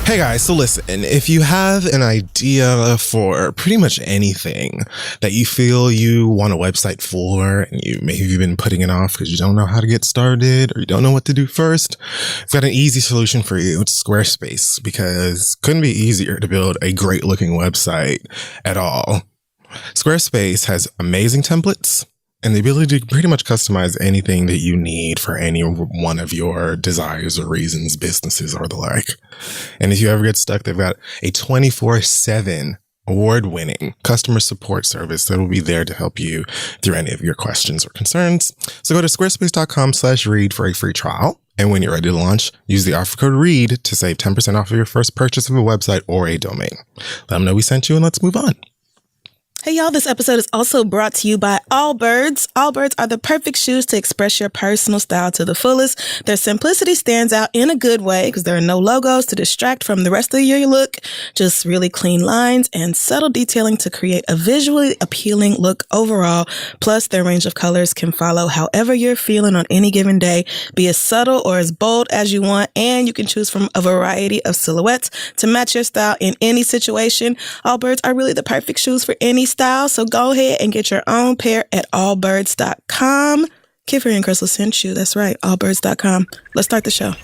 Hey guys, so listen, if you have an idea for pretty much anything that you feel you want a website for, and you've been putting it off because you don't know how to get started or you don't know what to do first, I've got an easy solution for you. It's Squarespace, because it couldn't be easier to build a great looking website at all. Squarespace has amazing templates and the ability to pretty much customize anything that you need for any one of your desires or reasons, businesses or the like. And if you ever get stuck, they've got a 24/7 award-winning customer support service that will be there to help you through any of your questions or concerns. So go to squarespace.com/read for a free trial. And when you're ready to launch, use the offer code READ to save 10% off of your first purchase of a website or a domain. Let them know we sent you and let's move on. Hey y'all, this episode is also brought to you by Allbirds. Allbirds are the perfect shoes to express your personal style to the fullest. Their simplicity stands out in a good way because there are no logos to distract from the rest of your look, just really clean lines and subtle detailing to create a visually appealing look overall. Plus, their range of colors can follow however you're feeling on any given day, be as subtle or as bold as you want, and you can choose from a variety of silhouettes to match your style in any situation. Allbirds are really the perfect shoes for any style, so go ahead and get your own pair at allbirds.com. Kiffer and Crystal sent you. That's right, allbirds.com. Let's start the show.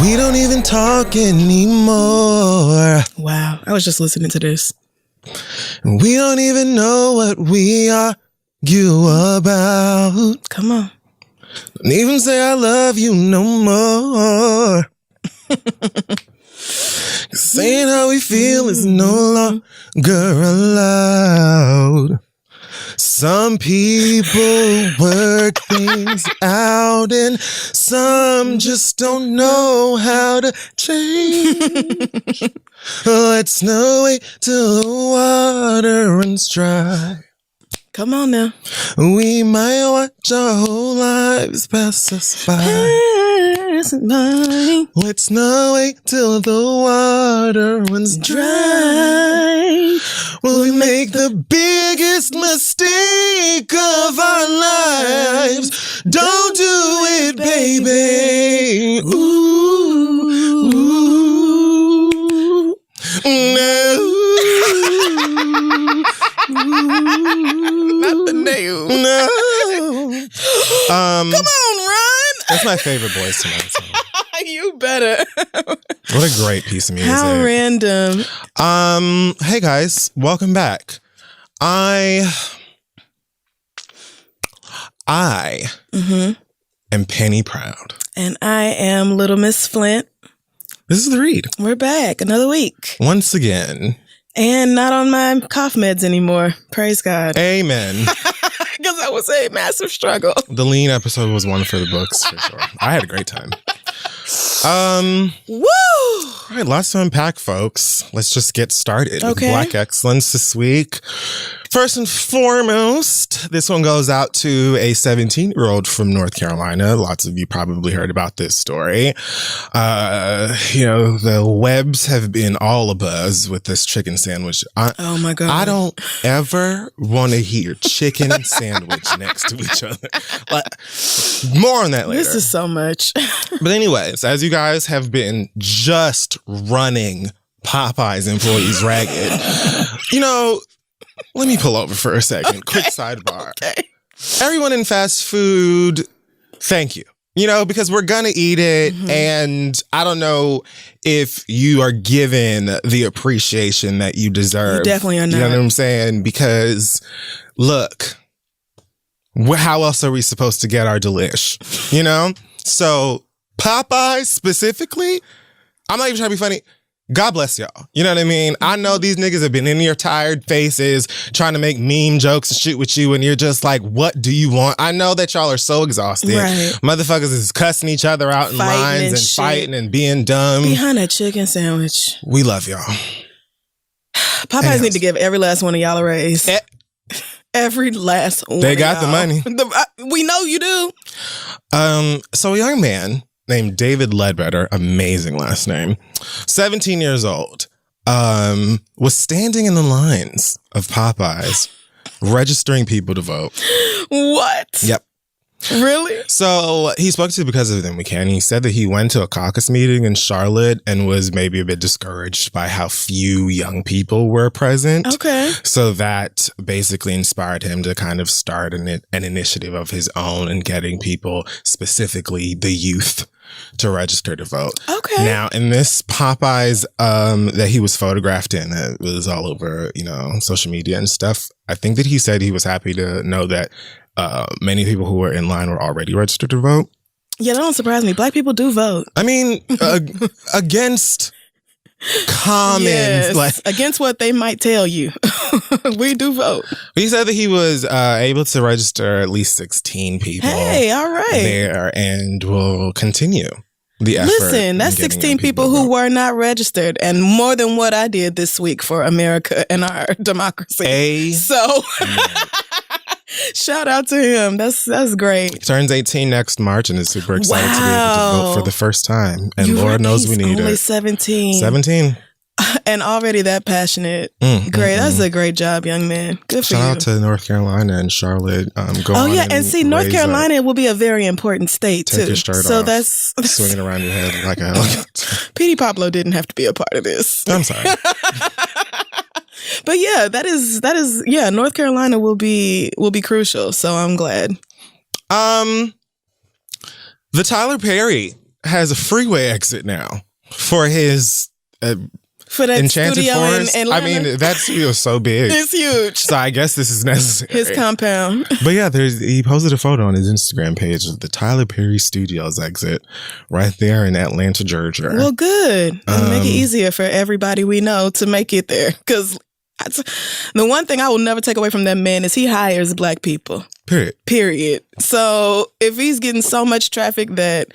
We don't even talk anymore. Wow, I was just listening to this. We don't even know what we argue about. Come on. Don't even say I love you no more. Saying how we feel is no longer allowed. Some people work things out and some just don't know how to change. Let's not wait till the water runs dry. Come on now. We might watch our whole lives pass us by. Let's not wait till the water runs dry. Will we make the biggest mistake of our lives? Don't do it, baby. Ooh, ooh, no. Not the nail. No. Come on, Ron. That's my favorite Boys to Men song. You better. What a great piece of music. How random. Hey guys, welcome back. I am Penny Proud. And I am Little Miss Flint. This is The Read. We're back another week. Once again. And not on my cough meds anymore. Praise God. Amen. Because that was a massive struggle. The lean episode was one for the books, for sure. I had a great time. Woo! All right, lots to unpack, folks. Let's just get started with Okay. Black Excellence this week. First and foremost, this one goes out to a 17-year-old from North Carolina. Lots of you probably heard about this story. The webs have been all abuzz with this chicken sandwich. Oh my God. I don't ever want to hear chicken and sandwich next to each other. More on that later. This is so much. But anyways, as you guys have been just running Popeye's employees ragged, let me pull over for a second. Okay. Quick sidebar. Okay. Everyone in fast food, thank you. Because we're gonna eat it, and I don't know if you are given the appreciation that you deserve. You definitely are not. You know what I'm saying? Because, look, how else are we supposed to get our delish? So Popeye specifically, I'm not even trying to be funny. God bless y'all. You know what I mean? I know these niggas have been in your tired faces trying to make meme jokes and shit with you, and you're just like, what do you want? I know that y'all are so exhausted. Right. Motherfuckers is cussing each other out in lines and fighting and being dumb. Behind a chicken sandwich. We love y'all. Popeyes need to give every last one of y'all a raise. Every last one. They got the money. We know you do. So a young man named David Ledbetter, amazing last name, 17 years old, was standing in the lines of Popeyes, registering people to vote. What? Yep. Really? So he spoke to Because of Them We Can. He said that he went to a caucus meeting in Charlotte and was maybe a bit discouraged by how few young people were present. Okay. So that basically inspired him to kind of start an initiative of his own and getting people, specifically the youth, to register to vote. Okay. Now, in this Popeyes that he was photographed in, it was all over, social media and stuff. I think that he said he was happy to know that many people who were in line were already registered to vote. Yeah, that don't surprise me. Black people do vote. I mean, against common, yes, against what they might tell you, we do vote. He said that he was able to register at least 16 people. Hey, all right. There, and will continue the effort. Listen, that's 16 people who were not registered, and more than what I did this week for America and our democracy. So. Shout out to him. That's great. He turns 18 next March and is super excited to be able to vote for the first time. And Lord knows we need only it. 17. 17. And already that passionate. Great. That's a great job, young man. Good for you. Shout out to North Carolina and Charlotte. And see, North Carolina will be a very important state, too. Take your shirt off. That's swinging around your head like a helicopter. Petey Pablo didn't have to be a part of this. I'm sorry. But yeah, that is North Carolina will be crucial, so I'm glad. The Tyler Perry has a freeway exit now for his for that Enchanted studio Forest. in Atlanta. I mean, that studio is so big. It's huge. So I guess this is necessary. His compound. But yeah, he posted a photo on his Instagram page of the Tyler Perry Studios exit right there in Atlanta, Georgia. Well, good. It'll make it easier for everybody we know to make it there, because the one thing I will never take away from that man is he hires Black people. Period. So if he's getting so much traffic that,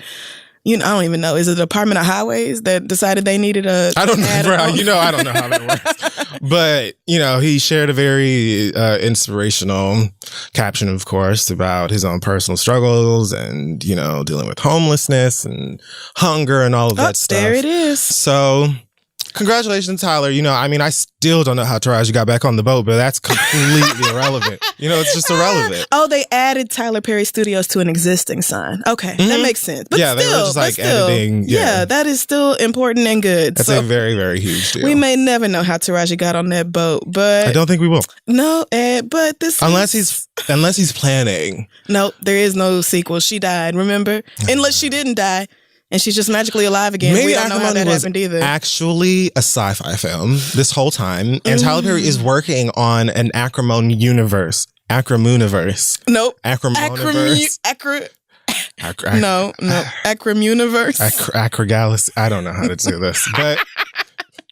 I don't even know. Is it the Department of Highways that decided they needed a... I don't know, bro. I don't know how that works. But, he shared a very inspirational caption, of course, about his own personal struggles and, dealing with homelessness and hunger and all of that stuff. There it is. So... congratulations, Tyler. I still don't know how Taraji got back on the boat, but that's completely irrelevant. It's just irrelevant. Oh, they added Tyler Perry Studios to an existing sign. Okay, that makes sense. But yeah, they were just editing. Yeah, that is still important and good. That's a very, very huge deal. We may never know how Taraji got on that boat, but I don't think we will. No, but this unless he's planning. No, there is no sequel. She died. Remember, unless she didn't die. And she's just magically alive again. Maybe we don't know how that happened either. Actually a sci-fi film this whole time. And Tyler Perry is working on an Acrimoniverse. Nope. Acrimoniverse. No. Acrimuniverse. Acrigalis. I don't know how to do this. But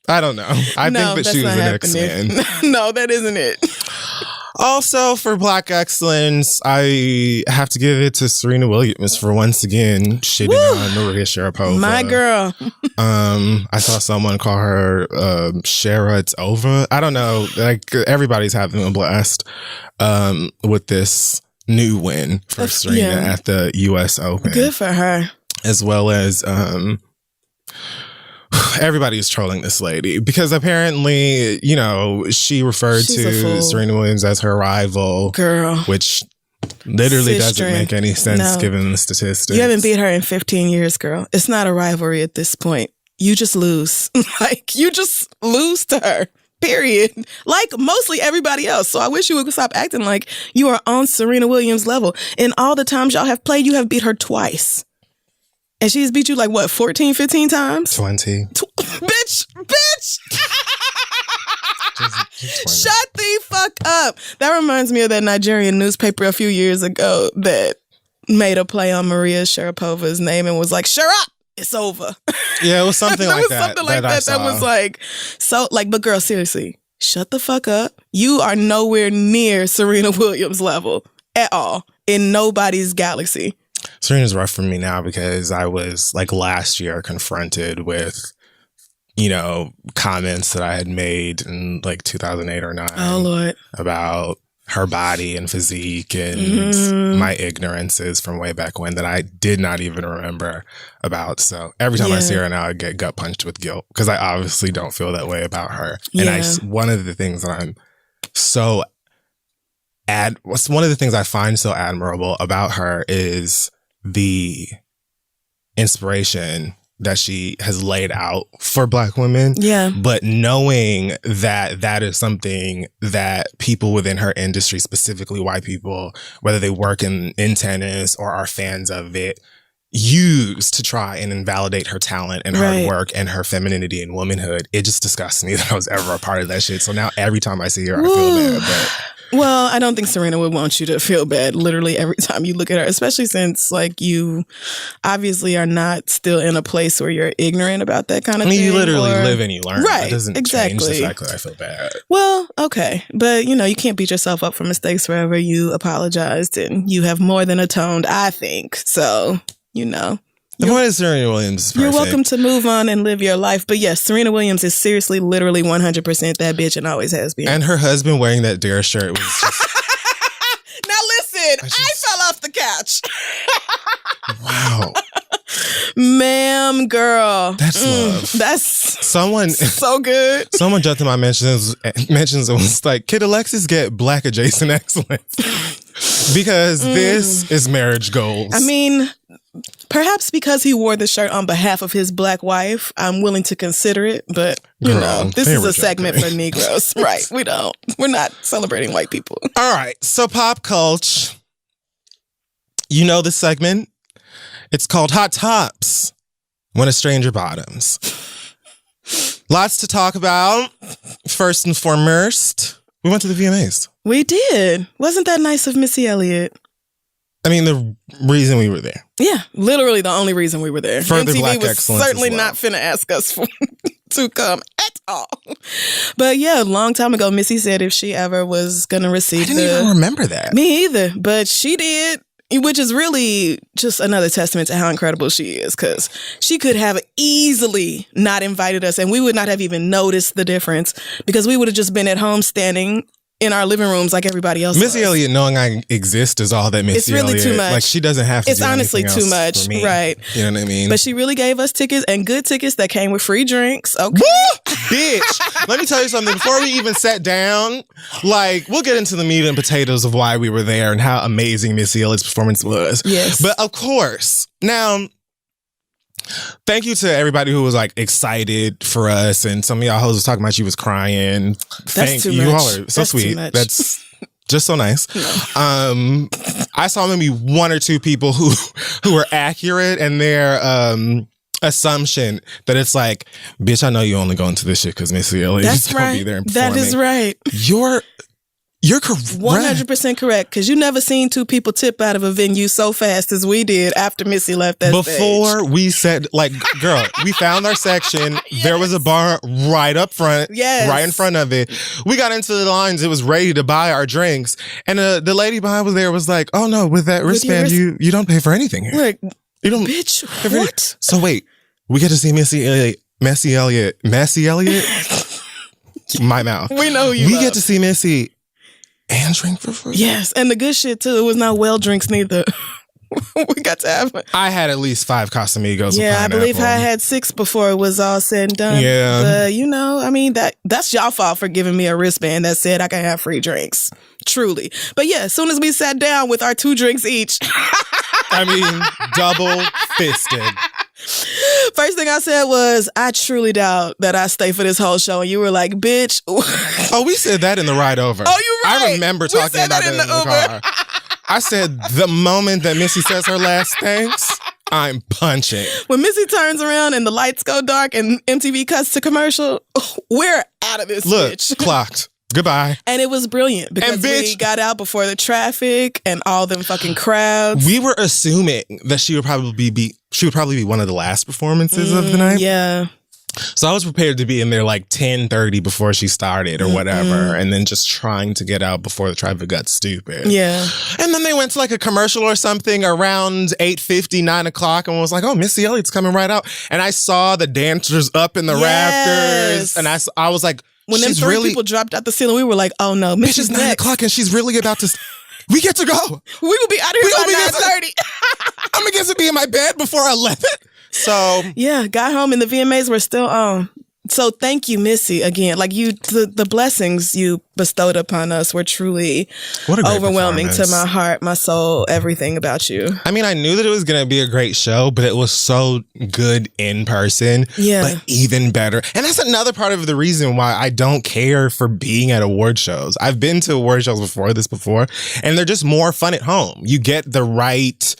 I don't know. I think that she was an X-Men. No, that isn't it. Also, for Black excellence, I have to give it to Serena Williams for once again shitting on Maria Sharapova. My girl. I saw someone call her Shara It's Over. I don't know. Everybody's having a blast with this new win for Serena at the U.S. Open. Good for her. As well as... everybody is trolling this lady because apparently, she referred to Serena Williams as her rival. Girl. Which literally doesn't make any sense given the statistics. You haven't beat her in 15 years, girl. It's not a rivalry at this point. You just lose. You just lose to her. Period. Like mostly everybody else. So I wish you would stop acting like you are on Serena Williams' level. In all the times y'all have played, you have beat her twice. And she's beat you 14, 15 times? 20. Bitch! Shut the fuck up. That reminds me of that Nigerian newspaper a few years ago that made a play on Maria Sharapova's name and was like, "Shut up! It's over." Yeah, it was something like that. Something like that. That was but girl, seriously, shut the fuck up. You are nowhere near Serena Williams' level at all in nobody's galaxy. Serena's rough for me now because I was last year confronted with, comments that I had made in 2008 or 9. Oh Lord. About her body and physique and my ignorances from way back when that I did not even remember about. So every time I see her now, I get gut punched with guilt because I obviously don't feel that way about her. And one of the things that I'm so one of the things I find so admirable about her is the inspiration that she has laid out for Black women. Yeah. But knowing that that is something that people within her industry, specifically white people, whether they work in tennis or are fans of it, use to try and invalidate her talent and hard work and her femininity and womanhood. It just disgusts me that I was ever a part of that shit. So now every time I see her, I feel bad. But well, I don't think Serena would want you to feel bad literally every time you look at her, especially since like you obviously are not still in a place where you're ignorant about that kind of thing. You literally live and you learn. Right. It doesn't change the fact that I feel bad. Well, okay. But, you can't beat yourself up for mistakes wherever you apologized and you have more than atoned, I think. So, The point is Serena Williams is perfect. You're welcome to move on and live your life. But yes, Serena Williams is seriously, literally 100% that bitch and always has been. And her husband wearing that Dare shirt was just... Now listen, I fell off the couch. Wow. Ma'am, girl. That's love. That's so good. Someone jumped in my mentions and was like, Kid Alexis get Black adjacent excellence. Because this is marriage goals. I mean, perhaps because he wore the shirt on behalf of his Black wife, I'm willing to consider it. But, this is a segment for Negroes. Right. We're not celebrating white people. All right. So pop culture. You know this segment? It's called Hot Tops When a Stranger Bottoms. Lots to talk about. First and foremost, we went to the VMAs. We did. Wasn't that nice of Missy Elliott? I mean, the reason we were there. Yeah, literally the only reason we were there. Further MTV Black was excellence certainly as well. not finna ask us to come at all. But yeah, a long time ago, Missy said if she ever was gonna receive I didn't even remember that. Me either, but she did. Which is really just another testament to how incredible she is, because she could have easily not invited us and we would not have even noticed the difference because we would have just been at home standing in our living rooms like everybody else. Missy Elliott knowing I exist is all that Missy Elliott. It's really too much. Like, she doesn't have to It's do honestly anything too else much. for me. Right. You know what I mean? But she really gave us tickets and good tickets that came with free drinks. Okay. Woo! Bitch, let me tell you something. Before we even sat down, we'll get into the meat and potatoes of why we were there and how amazing Missy Elliott's performance was. Yes. But of course, now, thank you to everybody who was excited for us. And some of y'all hoes was talking about she was crying. That's too much. You all are so sweet. That's just so nice. No. I saw maybe one or two people who were accurate in their assumption that it's like, bitch, I know you only going to this shit because Missy Elliott's gonna be there and performing. That is right. You're correct. 100% correct, because you never seen two people tip out of a venue so fast as we did after Missy left that Before stage. We said, girl, we found our section. Yes. There was a bar right up front, right in front of it. We got into the lines. It was ready to buy our drinks. And the lady behind was there was like, oh no, with that wristband, you don't pay for anything here. Like, you don't, bitch, what? So wait, we get to see Missy Elliott. My mouth. We know you. We get to see Missy and drink for free. Yes, and the good shit too. It was not well drinks neither. We got to have it. I had at least 5 Casamigos. Yeah, I believe I had 6 before it was all said and done. Yeah, but I mean that's y'all fault for giving me a wristband that said I can have free drinks. Truly, but yeah, as soon as we sat down with our 2 drinks each, I mean, double fisted. First thing I said was, I truly doubt that I stay for this whole show. And you were like, bitch. Oh, we said that in the ride over. Oh, you're right. I remember talking about that in the car. I said, the moment that Missy says her last thanks, I'm punching. When Missy turns around and the lights go dark and MTV cuts to commercial, we're out of this bitch. Clocked. Goodbye. And it was brilliant because we got out before the traffic and all them fucking crowds. We were assuming that she would probably be one of the last performances of the night. Yeah. So I was prepared to be in there 10:30 before she started or whatever, and then just trying to get out before the traffic got stupid. Yeah. And then they went to a commercial or something around 8:50, 9 o'clock, and was like, oh, Missy Elliott's coming right out. And I saw the dancers up in the rafters, and I was like, when them three people dropped out the ceiling, we were like, oh no, bitch, it's 9 o'clock and she's really about to... We get to go. We will be out of here by 9:30. I'm going to get to be in my bed before 11. So... Yeah, got home and the VMAs were still on. So thank you, Missy, again. Like the blessings you bestowed upon us were truly overwhelming to my heart, my soul, everything about you. I mean, I knew that it was going to be a great show, but it was so good in person. Yeah. But even better. And that's another part of the reason why I don't care for being at award shows. I've been to award shows before, and they're just more fun at home. You get the right...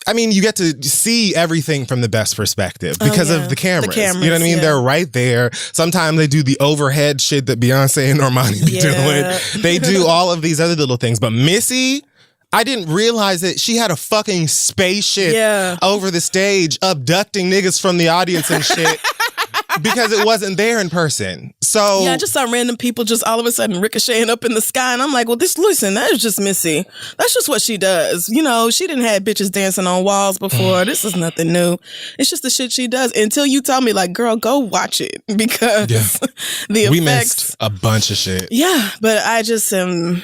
you get to see everything from the best perspective because of the cameras. You know what I mean? Yeah. They're right there. Sometimes they do the overhead shit that Beyonce and Normani be doing. They do all of these other little things. But Missy, I didn't realize that she had a fucking spaceship over the stage abducting niggas from the audience and shit. Because it wasn't there in person. So yeah, I just saw random people just all of a sudden ricocheting up in the sky. And I'm like, well, listen, that is just Missy. That's just what she does. You know, she didn't have bitches dancing on walls before. This is nothing new. It's just the shit she does. Until you tell me, like, girl, go watch it. Because the effects. We missed a bunch of shit. Yeah, but I just the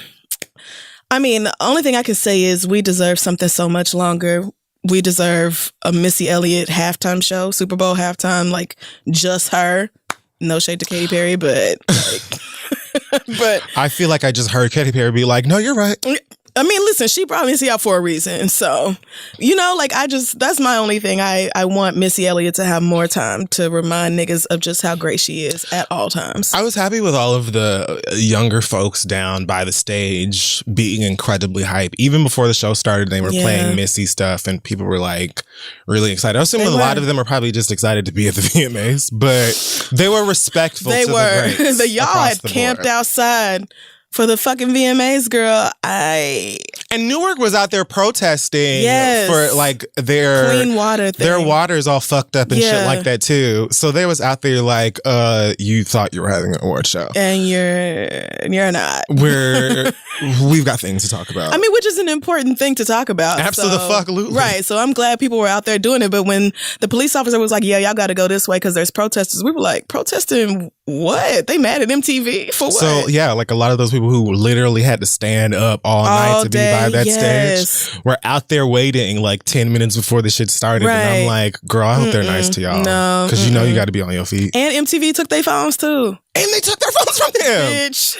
only thing I can say is we deserve something so much longer. We deserve a Missy Elliott halftime show, Super Bowl halftime, like just her. No shade to Katy Perry, but but I feel like I just heard Katy Perry be like, "No, you're right." I mean, listen, she brought Missy out for a reason. So, that's my only thing. I want Missy Elliott to have more time to remind niggas of just how great she is at all times. I was happy with all of the younger folks down by the stage being incredibly hype. Even before the show started, they were playing Missy stuff and people were like really excited. I assume a lot of them are probably just excited to be at the VMAs, but they were respectful to the greats. Y'all had camped outside for the fucking VMAs, girl. And Newark was out there protesting for like their clean water thing. Their water's all fucked up and shit like that too. So they was out there like, you thought you were having an award show. And you're not. We've got things to talk about. I mean, which is an important thing to talk about. Absolutely. Right. So I'm glad people were out there doing it. But when the police officer was like, yeah, y'all got to go this way because there's protesters, we were like, protesting what? They mad at MTV for what? So yeah, like a lot of those people who literally had to stand up all night to be by that stage were out there waiting like 10 minutes before the shit started. Right. And I'm like, girl, I hope they're nice to y'all. No. Because you know you got to be on your feet. And MTV took their phones too. And they took their phones from them. Bitch.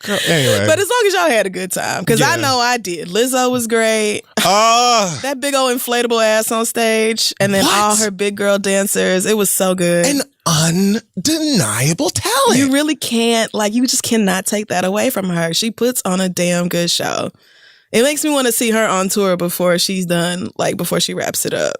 Girl, anyway. But as long as y'all had a good time, because I know I did. Lizzo was great. That big old inflatable ass on stage, and then all her big girl dancers. It was so good. An undeniable talent. You really can't, you just cannot take that away from her. She puts on a damn good show. It makes me want to see her on tour before she's done, before she wraps it up.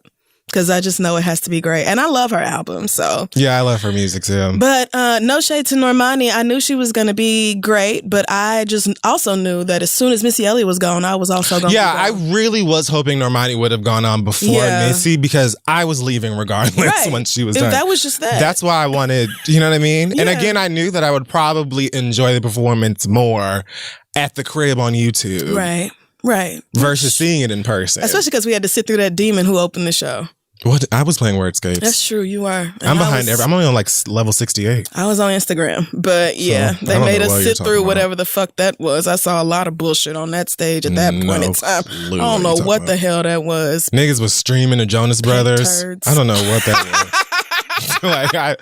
Because I just know it has to be great. And I love her album, so. Yeah, I love her music, too. But no shade to Normani. I knew she was going to be great, but I just also knew that as soon as Missy Elliott was gone, I was also going to be gone. I really was hoping Normani would have gone on before Missy, because I was leaving regardless when she was done. That was just that. That's why I wanted, you know what I mean? Yeah. And again, I knew that I would probably enjoy the performance more at the crib on YouTube. Right. Versus seeing it in person. Especially because we had to sit through that demon who opened the show. What? I was playing Wordscapes. That's true. You are. And I'm behind I'm only on level 68. I was on Instagram, but they made us sit through whatever the fuck that was. I saw a lot of bullshit on that stage at that point in time. I don't know what the hell that was. Niggas was streaming the Jonas Brothers. I don't know what that was.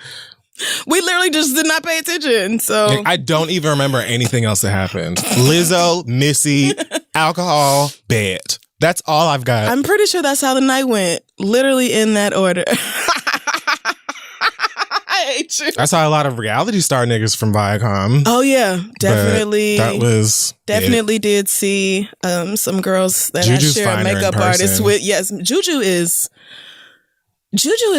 We literally just did not pay attention. So I don't even remember anything else that happened. Lizzo, Missy, alcohol, bed. That's all I've got. I'm pretty sure that's how the night went. Literally in that order. I hate you. I saw a lot of reality star niggas from Viacom. Oh, yeah. Definitely. That was Definitely did see some girls that Juju's I share a makeup artist with. Yes, Juju is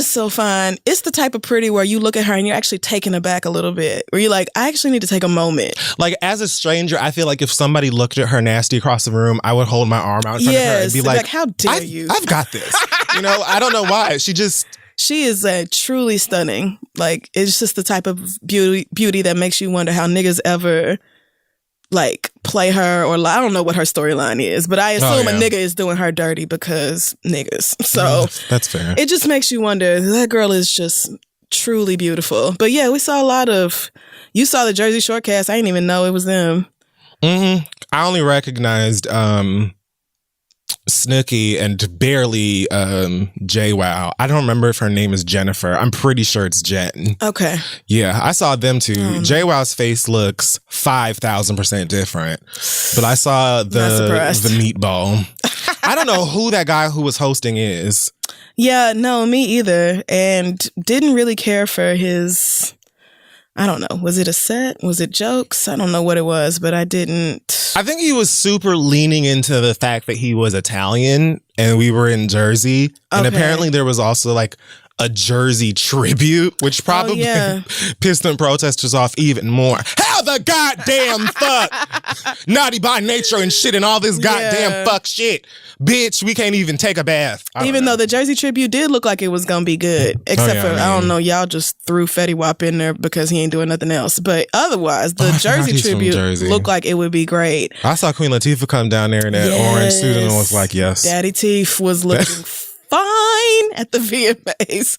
so fine. It's the type of pretty where you look at her and you're actually taken aback a little bit. Where you're like, I actually need to take a moment. Like, as a stranger, I feel like if somebody looked at her nasty across the room, I would hold my arm out in front of her and be like, how dare you? I've got this. I don't know why. She is truly stunning. It's just the type of beauty that makes you wonder how niggas ever play her, or I don't know what her storyline is, but I assume a nigga is doing her dirty because niggas. So that's fair. It just makes you wonder. That girl is just truly beautiful. But yeah, we saw a lot of. You saw the Jersey Shore cast. I didn't even know it was them. Mm-hmm. I only recognized Snooki and barely JWoww. I don't remember if her name is Jennifer. I'm pretty sure it's Jen. Okay. Yeah, I saw them too. JWoww's face looks 5,000% different. But I saw the meatball. I don't know who that guy who was hosting is. Yeah, no, me either. And didn't really care for his... I don't know. Was it a set? Was it jokes? I don't know what it was, but I didn't. I think he was super leaning into the fact that he was Italian and we were in Jersey. And apparently there was also like a Jersey tribute, which probably pissed them protesters off even more. How the goddamn fuck? Naughty by nature and shit and all this goddamn fuck shit. Bitch, we can't even take a bath. Even though the Jersey tribute did look like it was going to be good. Except for, I don't know, y'all just threw Fetty Wap in there because he ain't doing nothing else. But otherwise, the Jersey tribute looked like it would be great. I saw Queen Latifah come down there in that orange suit and was like, yes. Daddy Teeth was looking fine at the VMAs.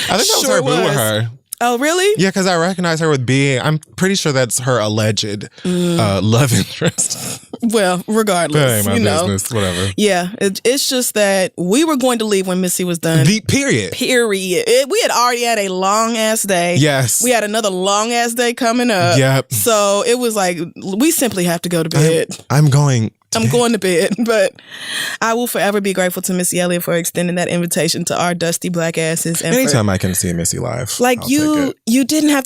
I think that was her boo with her. Oh, really? Yeah, because I recognize her with being, I'm pretty sure that's her alleged love interest. Well, regardless. That ain't my business, whatever. Yeah, it's just that we were going to leave when Missy was done. Period. We had already had a long-ass day. Yes. We had another long-ass day coming up. Yep. So it was like, we simply have to go to bed. I'm going to bed, but I will forever be grateful to Missy Elliott for extending that invitation to our dusty black asses. And anytime I can see Missy live, like you didn't have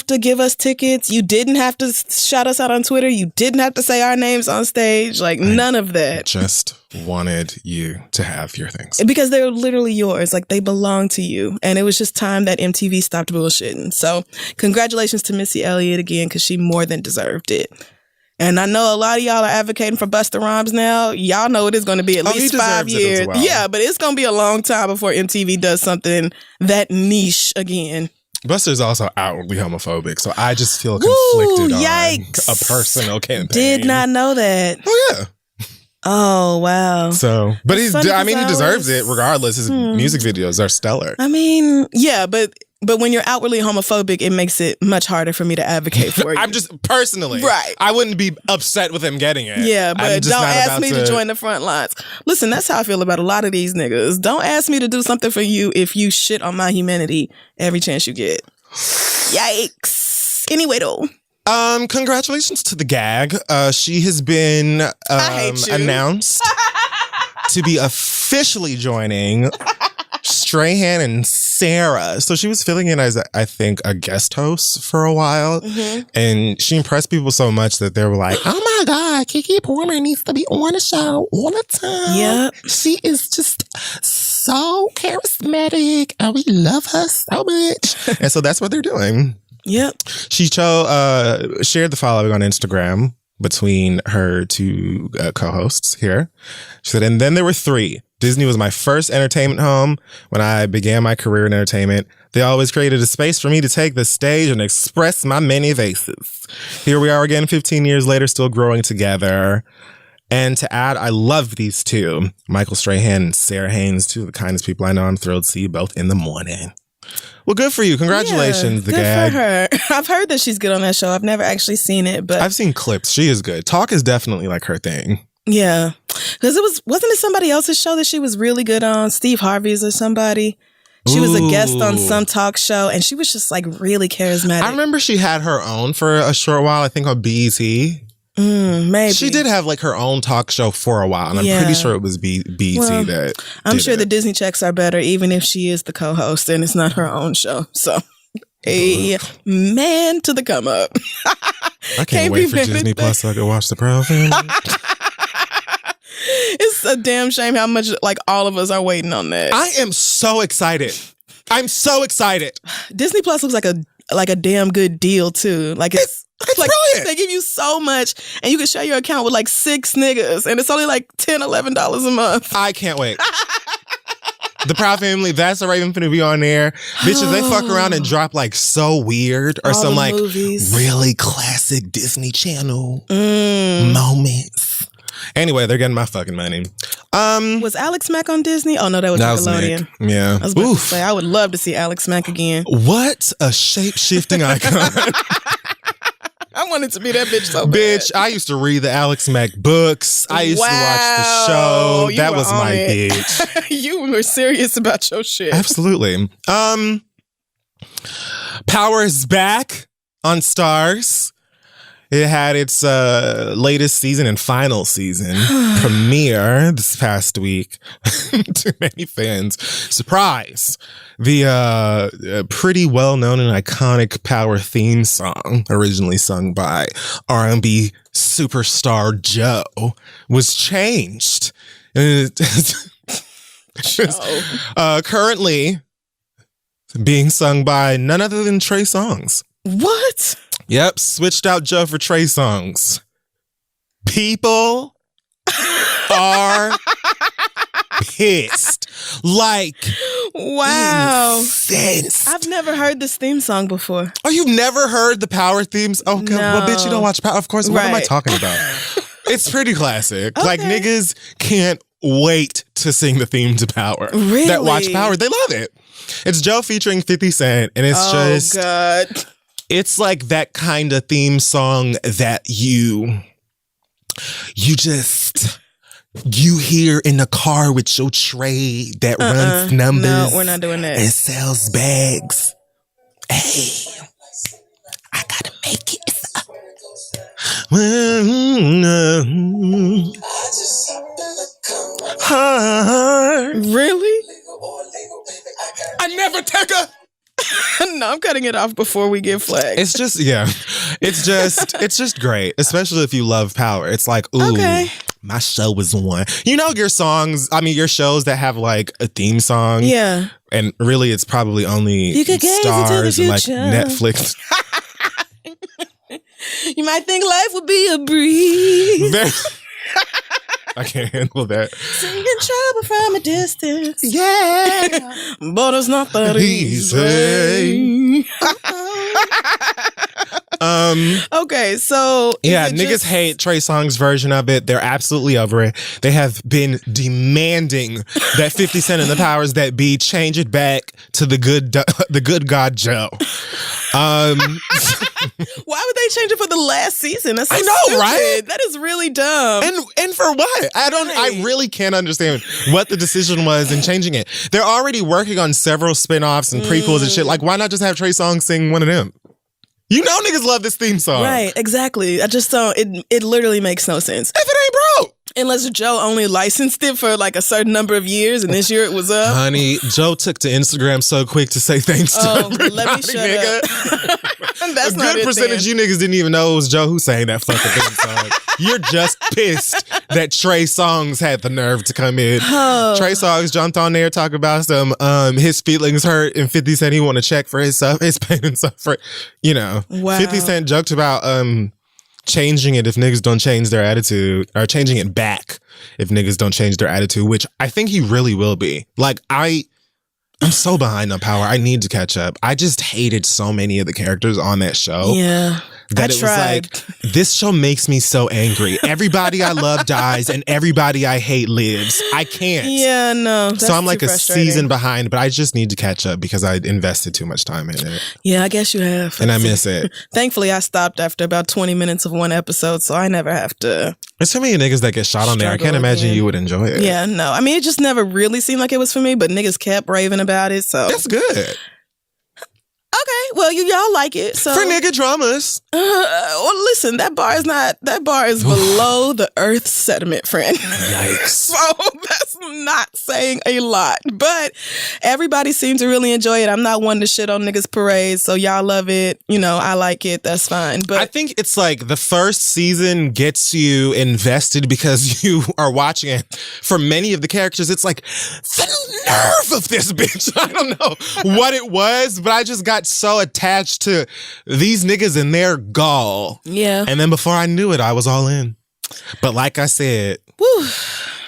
to give us tickets. You didn't have to shout us out on Twitter. You didn't have to say our names on stage. Like none of that. Just wanted you to have your things because they're literally yours. Like they belong to you, and it was just time that MTV stopped bullshitting. So congratulations to Missy Elliott again because she more than deserved it. And I know a lot of y'all are advocating for Busta Rhymes now. Y'all know it is going to be at least 5 years. Well. Yeah, but it's going to be a long time before MTV does something that niche again. Busta's also outwardly homophobic, so I just feel conflicted on a personal campaign. Did not know that. Oh, yeah. Oh, wow. So, but he deserves it regardless. His music videos are stellar. I mean, yeah, but when you're outwardly homophobic, it makes it much harder for me to advocate for you. I'm just personally. Right. I wouldn't be upset with him getting it. Yeah, but don't ask me to join the front lines. Listen, that's how I feel about a lot of these niggas. Don't ask me to do something for you if you shit on my humanity every chance you get. Yikes. Anyway, though. Congratulations to the gag. She has been announced to be officially joining Strahan and Sarah. So she was filling in as, I think, a guest host for a while. Mm-hmm. And she impressed people so much that they were like, oh my God, Keke Palmer needs to be on the show all the time. Yep. She is just so charismatic and we love her so much. And so that's what they're doing. Yep. She shared the following on Instagram between her two co-hosts here. She said, and then there were three. Disney was my first entertainment home. When I began my career in entertainment, they always created a space for me to take the stage and express my many faces. Here we are again 15 years later, still growing together. And to add, I love these two, Michael Strahan and Sarah Haynes, two of the kindest people I know. I'm thrilled to see you both in the morning. Well, good for you. Congratulations, the gag. Good for her. I've heard that she's good on that show. I've never actually seen it, but I've seen clips. She is good. Talk is definitely like her thing. Yeah. Because wasn't it somebody else's show that she was really good on? Steve Harvey's or somebody? She was a guest on some talk show and she was just like really charismatic. I remember she had her own for a short while, I think on BET. Maybe. She did have like her own talk show for a while, and I'm pretty sure it was BET that I'm sure the Disney checks are better, even if she is the co-host and it's not her own show. So, man to the come up. I can't wait for Disney Plus so I can watch the Pryor family. It's a damn shame how much like all of us are waiting on that. I am so excited. I'm so excited. Disney Plus looks like a damn good deal too. Like it's like brilliant. They give you so much and you can share your account with like 6 niggas and it's only like $10, $11 a month. I can't wait. The Proud Family, that's the Raven finna be on there. Bitches, they fuck around and drop like So Weird or some like movies. Really classic Disney Channel moments. Anyway, they're getting my fucking money. Was Alex Mack on Disney? Oh no, that was Nickelodeon. Nick. Yeah. I was about to say, I would love to see Alex Mack again. What a shape-shifting icon. I wanted to be that bitch so bad. Bitch, I used to read the Alex Mack books. I used to watch the show. That was my bitch. You were serious about your shit. Absolutely. Power is back on Stars. It had its latest season and final season premiere this past week to many fans. Surprise! The pretty well-known and iconic Power theme song, originally sung by R&B superstar Joe, was changed. Currently being sung by none other than Trey Songz. What? Yep, switched out Joe for Trey Songz. People are pissed. Like, wow. Incensed. I've never heard this theme song before. Oh, you've never heard the Power themes? Oh, okay. No. Well, bitch, you don't watch Power. Of course, what am I Right. talking about? It's pretty classic. Okay. Like, niggas can't wait to sing the theme to Power. Really? That watch Power. They love it. It's Joe featuring 50 Cent, and it's just... God. It's like that kind of theme song that you hear in the car with your tray that runs numbers. No, we're not doing that. And sells bags. Hey, I gotta make it. Really? I never take a... No, I'm cutting it off before we get flagged. It's just, yeah. It's just great. Especially if you love Power. It's like, ooh, Okay. my show was one. You know your songs, I mean your shows that have like a theme song. Yeah. And really it's probably only You could gaze into the Stars and like future. Netflix. You might think life would be a breeze. I can't handle that. Singing trouble from a distance. Yeah. But it's not that easy. Okay, so yeah, is it niggas just- hate Trey Songz version of it. They're absolutely over it. They have been demanding that 50 Cent and the powers that be change it back to the good God Joe. Why would they change it for the last season? That's so I know, stupid. right? That is really dumb. And for what? I really can't understand what the decision was in changing it. They're already working on several spin-offs and prequels and shit. Like, why not just have Trey Songz sing one of them? You know niggas love this theme song. Right, exactly. I just don't, it literally makes no sense. If it ain't broke. Unless Joe only licensed it for like a certain number of years and this year it was up. Honey, Joe took to Instagram so quick to say thanks to everybody, let me shut nigga. up. That's A not good it percentage then. you niggas didn't even know it was Joe who sang that fucking theme song. You're just pissed that Trey Songz had the nerve to come in. Oh. Trey Songz jumped on there talking about some his feelings hurt, and 50 Cent he want to check for his pain and suffering. You know, Wow. 50 Cent joked about changing it if niggas don't change their attitude, or changing it back if niggas don't change their attitude, which I think he really will be. Like, I'm so behind on Power. I need to catch up. I just hated so many of the characters on that show. Yeah. That I it tried. was like, this show makes me so angry. Everybody I love dies and everybody I hate lives. I can't. Yeah, no. That's So I'm like too a frustrating. season behind, but I just need to catch up because I invested too much time in it. Yeah, I guess you have. And I miss it. Thankfully, I stopped after about 20 minutes of one episode, so I never have to. There's so many niggas that get shot on there. I can't Struggle imagine again. you would enjoy it. Yeah, no. I mean, it just never really seemed like it was for me, but niggas kept raving about it, so. That's good. Okay, well, y'all like it, so. For nigga dramas. Well, listen, that bar is below the earth's sediment, friend. Yikes. So that's not saying a lot, but everybody seemed to really enjoy it. I'm not one to shit on niggas parades, so y'all love it. You know, I like it. That's fine. But I think it's like the first season gets you invested because you are watching it. For many of the characters, it's like, the nerve of this bitch. I don't know what it was, but I just got so attached to these niggas and their gall. yeah. And then before I knew it, I was all in. But like I said, Woo.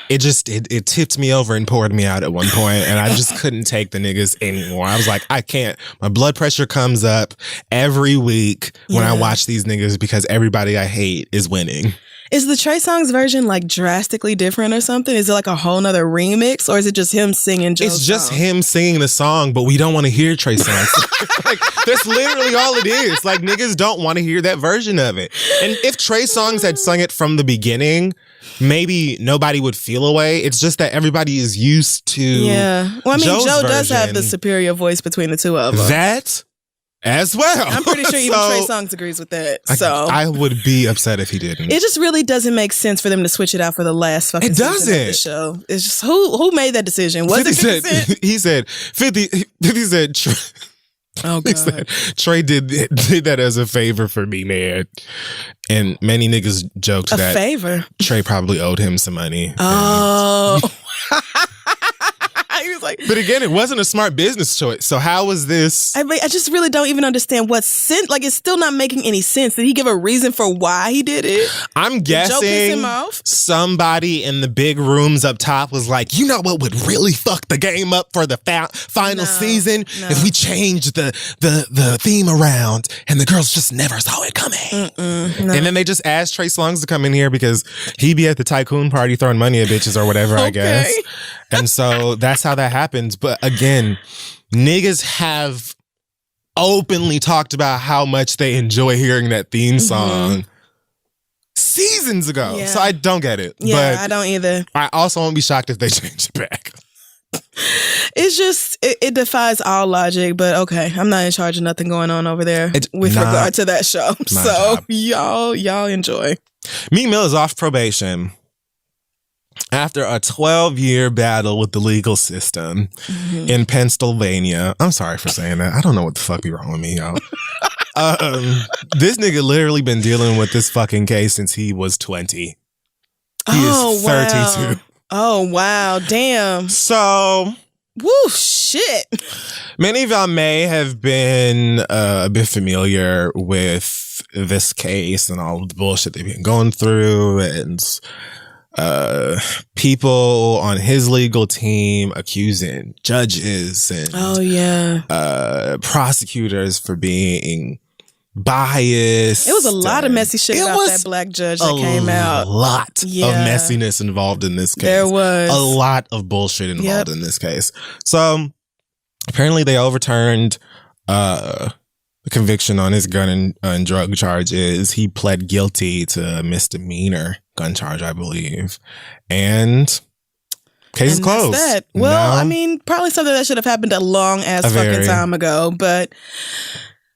it tipped me over and poured me out at one point, and I just couldn't take the niggas anymore. I was like, I can't. My blood pressure comes up every week when I Yeah. watch these niggas because everybody I hate is winning. Is the Trey Songz version like drastically different or something? Is it like a whole nother remix, or is it just him singing Joe's It's just song? him singing the song, but we don't want to hear Trey Songz. Like, that's literally all it is. Like, niggas don't want to hear that version of it. And if Trey Songz had sung it from the beginning, maybe nobody would feel away. It's just that everybody is used to Yeah. Well, I mean, Joe's Joe does have the version. superior voice between the two of them. That as well. I'm pretty sure even So, Trey Songz agrees with that. So I would be upset if he didn't. it just really doesn't make sense for them to switch it out for the last fucking It season of the doesn't. show. It's just who made that decision? Was it 50 Cent? He said 50 said Oh he God. said Trey did that as a favor for me, man. And many niggas joked A that favor. Trey probably owed him some money. Oh. He was like, But again, it wasn't a smart business choice. So how was this? I just really don't even understand what sense. Like, it's still not making any sense. Did he give a reason for why he did it? I'm Joe piss guessing him off? somebody in the big rooms up top was like, you know what would really fuck the game up for the final season? no. If we changed the theme around and the girls just never saw it coming. No. And then they just asked Trey Songz to come in here because he'd be at the tycoon party throwing money at bitches or whatever, I guess. Okay. And so that's how that happens. But again, niggas have openly talked about how much they enjoy hearing that theme song seasons ago. Yeah. So I don't get it. Yeah, but I don't either. I also won't be shocked if they change it back. It's just, it defies all logic, but okay. I'm not in charge of nothing going on over there with regard to that show. So job. y'all enjoy. Meek Mill is off probation after a 12-year battle with the legal system in Pennsylvania. I'm sorry for saying that. I don't know what the fuck be wrong with me, y'all. This nigga literally been dealing with this fucking case since he was 20. He is 32. Wow. Oh, wow. Damn. So, Woo, shit. many of y'all may have been a bit familiar with this case and all of the bullshit they've been going through, and people on his legal team accusing judges and Oh, yeah. prosecutors for being biased. It was a lot of messy shit It about was that black judge that came out. A lot of Yeah. messiness involved in this case. There was. a lot of bullshit involved Yep. in this case. So apparently they overturned the conviction on his gun and drug charges. He pled guilty to a misdemeanor gun charge, I believe. And case is And that's closed. that. Well, Now- I mean, probably something that should have happened a long ass A fucking very- time ago, but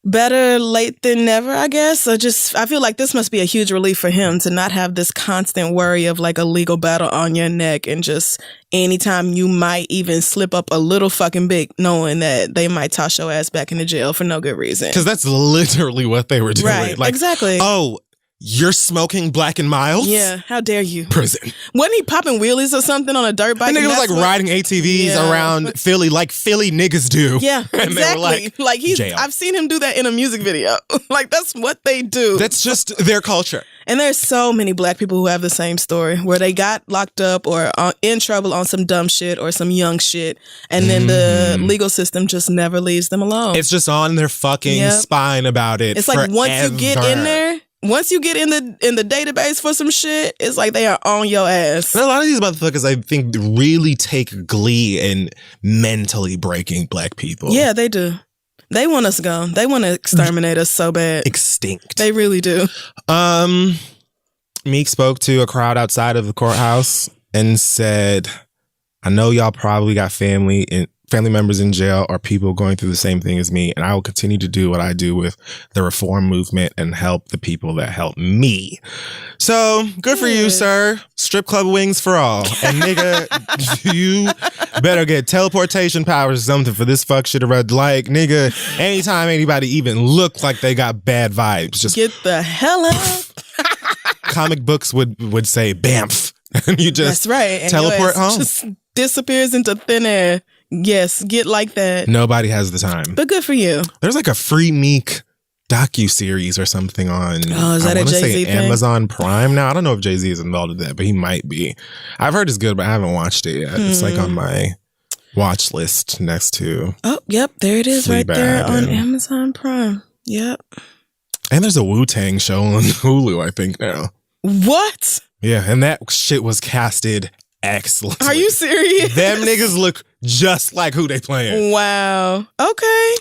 better late than never, I guess. I feel like this must be a huge relief for him to not have this constant worry of like a legal battle on your neck, and just anytime you might even slip up a little fucking bit, knowing that they might toss your ass back into jail for no good reason. Because that's literally what they were doing. Right, Like, exactly. oh, you're smoking Black and Milds? Yeah, how dare you? Prison. Wasn't he popping wheelies or something on a dirt bike? The nigga and was that's like what- riding ATVs Yeah. around Philly like Philly niggas do. Yeah, And they were exactly. like, he's. jail. I've seen him do that in a music video. Like, that's what they do. That's just their culture. And there's so many black people who have the same story, where they got locked up or in trouble on some dumb shit or some young shit, and then the legal system just never leaves them alone. It's just on their fucking Yep. spine about it. It's like once you get in forever. there, once you get in the database for some shit, it's like they are on your ass. And a lot of these motherfuckers, I think, really take glee in mentally breaking black people. Yeah, they do. They want us gone. They want to exterminate us so bad. Extinct. They really do. Meek spoke to a crowd outside of the courthouse and said, I know y'all probably got family members in jail or people going through the same thing as me, and I will continue to do what I do with the reform movement and help the people that help me. So good for you, sir. Strip club wings for all. And nigga, you better get teleportation powers or something for this fuck shit. Like, nigga, anytime anybody even look like they got bad vibes, just Get the hell out. comic books would say BAMF. And you just That's right. And teleport your ass home. just disappears into thin air. Yes, get like that. Nobody has the time. But good for you. There's like a free Meek docu-series or something on, Oh, is that I a wanna say Jay-Z thing? Amazon Prime now. I don't know if Jay-Z is involved with that, but he might be. I've heard it's good, but I haven't watched it yet. It's like on my watch list next to. Oh, yep. There it is right there Fleabag on and- Amazon Prime. Yep. And there's a Wu-Tang show on Hulu, I think now. What? Yeah, and that shit was casted excellently. Are you serious? Them niggas look just like who they playing. Wow. Okay.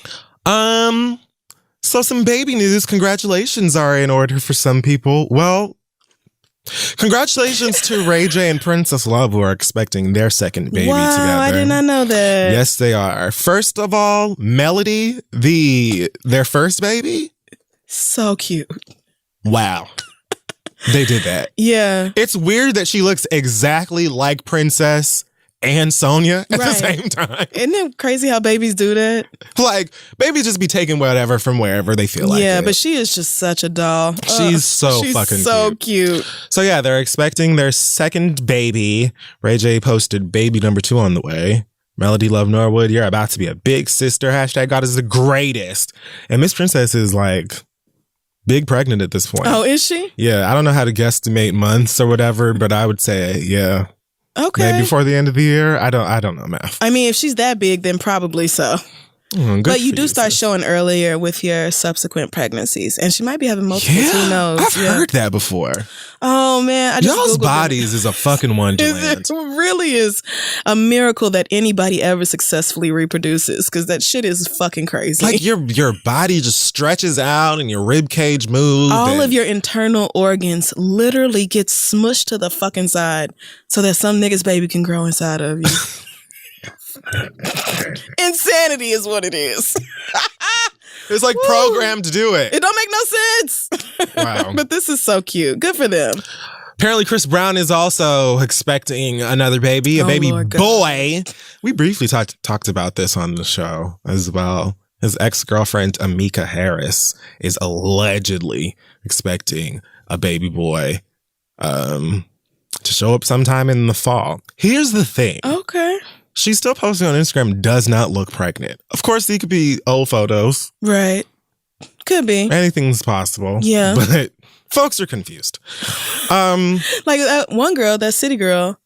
So some baby news. Congratulations are in order for some people. Well, congratulations to Ray J and Princess Love, who are expecting their second baby together. I did not know that. Yes, they are. First of all, Melody, their first baby. So cute. Wow. They did that. Yeah. It's weird that she looks exactly like Princess and Sonia at the same time. Isn't it crazy how babies do that? Like, babies just be taking whatever from wherever they feel like it. Yeah, but she is just such a doll. She's so fucking so cute. So yeah, they're expecting their second baby. Ray J posted baby number 2 on the way. Melody Love Norwood, you're about to be a big sister. # God is the greatest. And Miss Princess is like big pregnant at this point. Oh, is she? Yeah, I don't know how to guesstimate months or whatever, but I would say, yeah. Okay. Maybe before the end of the year. I don't know math. I mean, if she's that big, then probably so. But you do start showing earlier with your subsequent pregnancies, and she might be having multiple. Who knows? I've heard that before. Oh man, I just y'all's Googled bodies is a fucking wonderland. It really is a miracle that anybody ever successfully reproduces, because that shit is fucking crazy. Like your body just stretches out and your rib cage moves. All of your internal organs literally get smushed to the fucking side so that some nigga's baby can grow inside of you. Insanity is what it is. It's like programmed to do it. It don't make no sense. Wow. But this is so cute. Good for them. Apparently Chris Brown is also expecting another baby, a baby boy. We briefly talked about this on the show as well. His ex-girlfriend, Amika Harris, is allegedly expecting a baby boy to show up sometime in the fall. Here's the thing. Okay. She's still posting on Instagram, does not look pregnant. Of course, these could be old photos. Right. Could be. Anything's possible. Yeah. But folks are confused. Like that one girl, that city girl,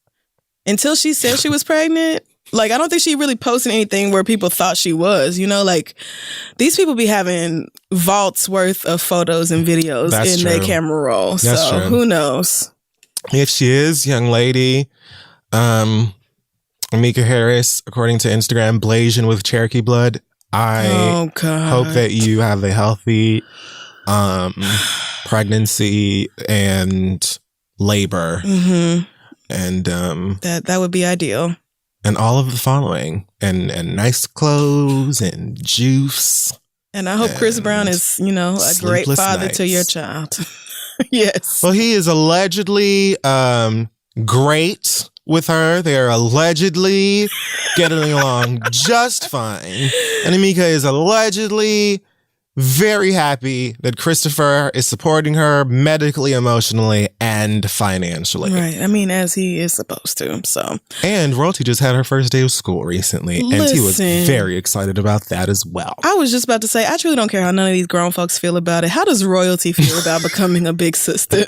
until she said she was pregnant, like I don't think she really posted anything where people thought she was, you know, like these people be having vaults worth of photos and videos in their camera roll. That's so true. Who knows? If she is, young lady, Amika Harris, according to Instagram, blazing with Cherokee blood. I hope that you have a healthy pregnancy and labor. Mm-hmm. And that would be ideal. And all of the following. And nice clothes and juice. And I hope Chris Brown is, you know, a great father to your child. Yes. Well, he is allegedly great with her. They are allegedly getting along just fine. And Amika is allegedly very happy that Christopher is supporting her medically, emotionally, and financially. Right. I mean, as he is supposed to. So. And Royalty just had her first day of school recently. And he was very excited about that as well. I was just about to say, I truly don't care how none of these grown folks feel about it. How does Royalty feel about becoming a big sister?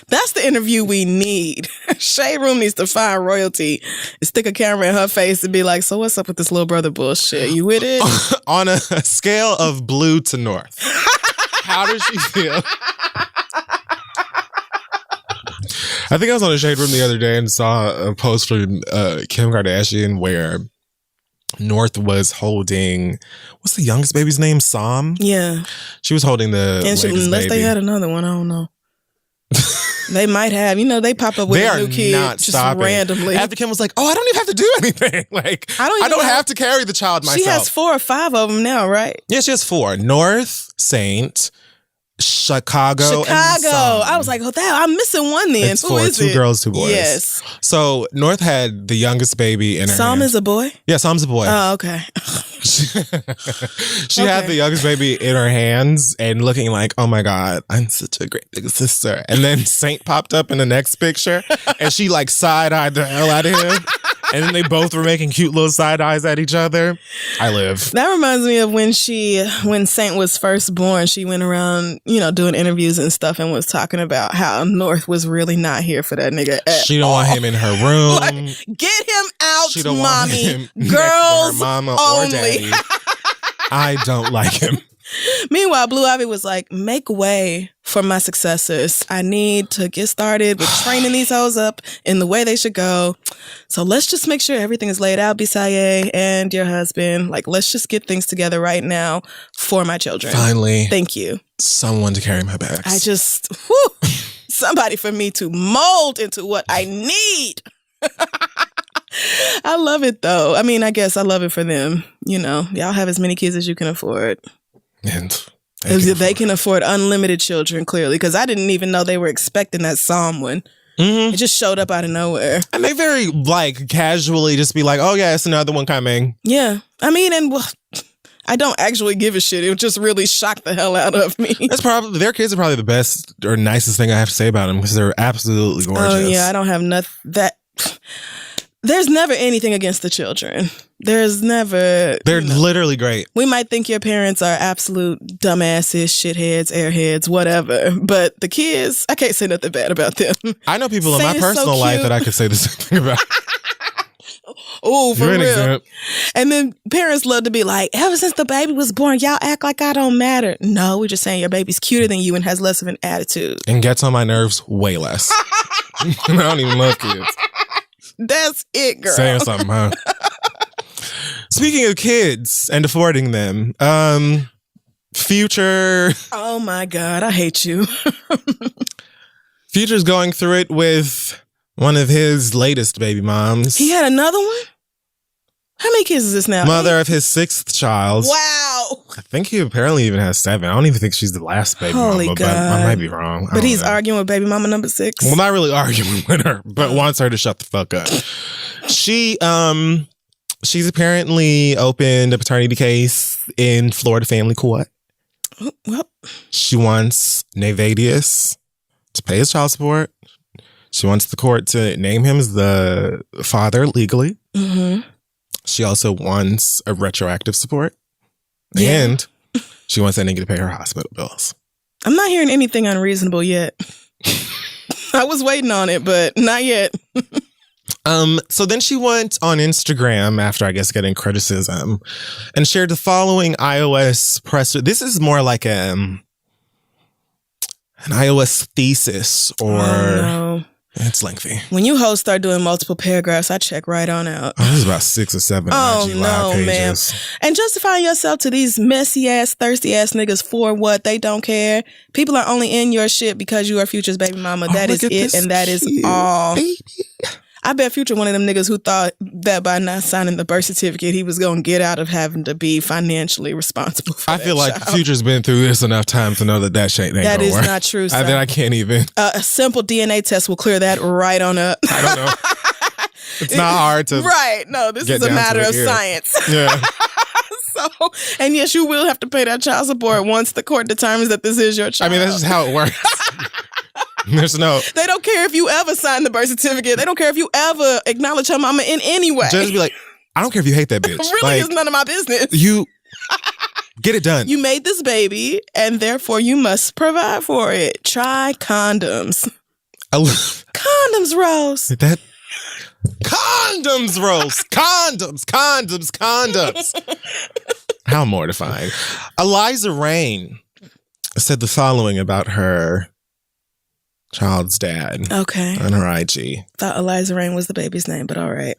That's the interview we need. Shade Room needs to find Royalty and stick a camera in her face and be like, so what's up with this little brother bullshit? You with it? On a scale of blue to north, how does she feel? I think I was on a Shade Room the other day and saw a post from Kim Kardashian where North was holding, what's the youngest baby's name? Sam? Yeah. She was holding the latest unless baby. They had another one, I don't know. They might have, you know, they pop up with a new kid just randomly. After Kim was like, "Oh, I don't even have to do anything. Like, I don't have to carry the child myself." She has 4 or 5 of them now, right? Yeah, she has 4: North, Saint, Chicago. And I was like, oh, I'm missing one then. It's 4, 2 girls, 2 boys. Yes. So North had the youngest baby in her Sam hands. is a boy? Yeah, Sam's a boy. Oh, okay. She had the youngest baby in her hands and looking like, oh my God, I'm such a great big sister. And then Saint popped up in the next picture and she like side-eyed the hell out of him. And then they both were making cute little side eyes at each other. I live. That reminds me of when Saint was first born, she went around, you know, doing interviews and stuff and was talking about how North was really not here for that nigga at She don't want him in her room. Like, get him out, she don't mommy. Want him Girls next to her mama only. or daddy. I don't like him. Meanwhile, Blue Ivy was like, make way for my successors. I need to get started with training these hoes up in the way they should go. So let's just make sure everything is laid out, Bisaye and your husband. Like, let's just get things together right now for my children. Finally. Thank you. Someone to carry my bags. I just, somebody for me to mold into what I need. I love it, though. I mean, I guess I love it for them. You know, y'all have as many kids as you can afford. And they can afford unlimited children, clearly, because I didn't even know they were expecting that Psalm one. It just showed up out of nowhere. And they very, like, casually just be like, oh, yeah, it's another one coming. Yeah. I mean, I don't actually give a shit. It just really shocked the hell out of me. That's probably, their kids are probably the best or nicest thing I have to say about them because they're absolutely gorgeous. Oh, yeah, I don't have nothing there's never anything against the children. There's never... They're literally great. We might think your parents are absolute dumbasses, shitheads, airheads, whatever. But the kids, I can't say nothing bad about them. I know people in my personal life that I could say the same thing about. Oh, for real. And then parents love to be like, ever since the baby was born, y'all act like I don't matter. No, we're just saying your baby's cuter than you and has less of an attitude. And gets on my nerves way less. I don't even love kids. That's it, girl. Saying something, huh? Speaking of kids and affording them, Future. Oh my God, I hate you. Future's going through it with one of his latest baby moms. He had another one? How many kids is this now? Mother of his 6th child. Wow. I think he apparently even has 7. I don't even think she's the last baby Holy mama, God. but I might be wrong. But he's arguing with baby mama number 6. Well, not really arguing with her, but wants her to shut the fuck up. She's apparently opened a paternity case in Florida family court. Well, she wants Nevadius to pay his child support. She wants the court to name him as the father legally. Mm-hmm. She also wants a retroactive support. Yeah. And she wants that nigga to pay her hospital bills. I'm not hearing anything unreasonable yet. I was waiting on it, but not yet. So then she went on Instagram after, I guess, getting criticism and shared the following iOS press. This is more like an iOS thesis or... Oh, no. It's lengthy. When you hosts start doing multiple paragraphs, I check right on out. Oh, there's about 6 or 7 IG live pages. Man. And justifying yourself to these messy ass, thirsty ass niggas for what? They don't care. People are only in your shit because you are Future's baby mama. That is it, and that is all. Baby. I bet Future one of them niggas who thought that by not signing the birth certificate, he was going to get out of having to be financially responsible for I feel like Future's been through this enough times to know that shit ain't that gonna is work. Not true, sir. I can't even. A simple DNA test will clear that right on up. I don't know. It's not hard to. Right. No, this is a matter of science. Yeah. So, and yes, you will have to pay that child support once the court determines that this is your child. I mean, that's just how it works. There's no. They don't care if you ever sign the birth certificate. They don't care if you ever acknowledge her mama in any way. Just be like, I don't care if you hate that bitch. Really, it's none of my business. You get it done. You made this baby, and therefore you must provide for it. Try condoms. Condoms, Rose. That. Condoms, Rose. Condoms. How mortifying. Eliza Rain said the following about her child's dad. Okay. On her IG. Thought Eliza Rain was the baby's name, but all right.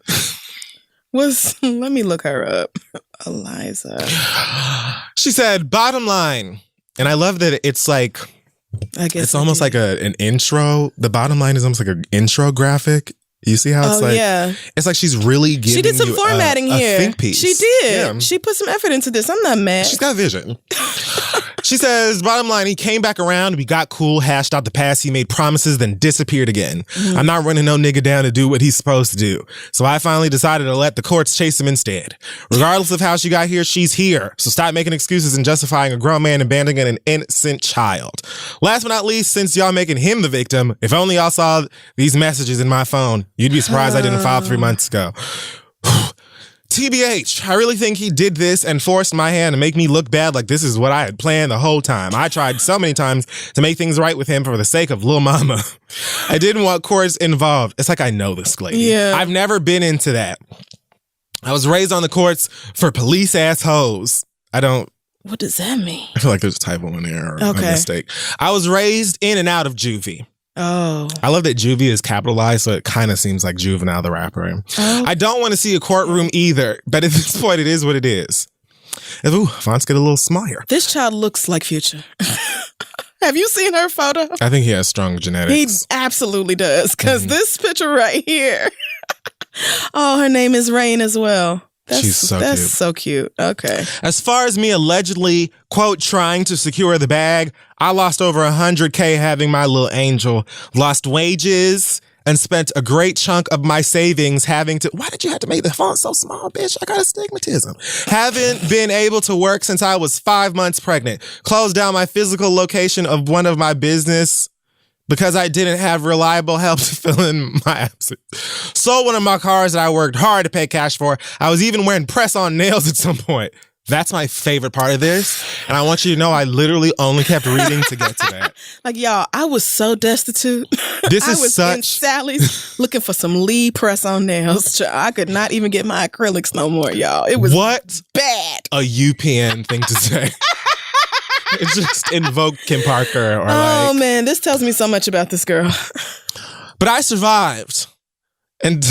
Let me look her up. Eliza. She said, bottom line. And I love that it's like, I guess it's almost like an intro. The bottom line is almost like an intro graphic. You see how it's it's like she's really giving. She did some formatting here. A think piece. She did. Yeah. She put some effort into this. I'm not mad. She's got vision. She says, bottom line, he came back around, we got cool, hashed out the past, he made promises, then disappeared again. Mm-hmm. I'm not running no nigga down to do what he's supposed to do. So I finally decided to let the courts chase him instead. Regardless of how she got here, she's here. So stop making excuses and justifying a grown man abandoning an innocent child. Last but not least, since y'all making him the victim, if only y'all saw these messages in my phone, you'd be surprised I didn't file 3 months ago. TBH, I really think he did this and forced my hand to make me look bad like this is what I had planned the whole time. I tried so many times to make things right with him for the sake of Lil Mama. I didn't want courts involved. It's like I know this lady. Yeah. I've never been into that. I was raised on the courts for police assholes. I don't What does that mean? I feel like there's a typo in there or a mistake. I was raised in and out of juvie. Oh. I love that juvie is capitalized, so it kind of seems like Juvenile the rapper. Oh. I don't want to see a courtroom either, but at this point, it is what it is. Ooh, fonts get a little smaller. This child looks like Future. Have you seen her photo? I think he has strong genetics. He absolutely does, because this picture right here. Oh, her name is Rain as well. She's so cute. That's so cute. Okay. As far as me allegedly, quote, trying to secure the bag, I lost over $100K having my little angel, lost wages, and spent a great chunk of my savings having to... Why did you have to make the font so small, bitch? I got astigmatism. Haven't been able to work since I was 5 months pregnant. Closed down my physical location of one of my business because I didn't have reliable help to fill in my absence. Sold one of my cars that I worked hard to pay cash for. I was even wearing press-on nails at some point. That's my favorite part of this. And I want you to know I literally only kept reading to get to that. Like, y'all, I was so destitute. This is I was in Sally's looking for some Lee press-on nails. I could not even get my acrylics no more, y'all. It was bad. A UPN thing to say. It just invoked Kim Parker or oh, man, this tells me so much about this girl. But I survived and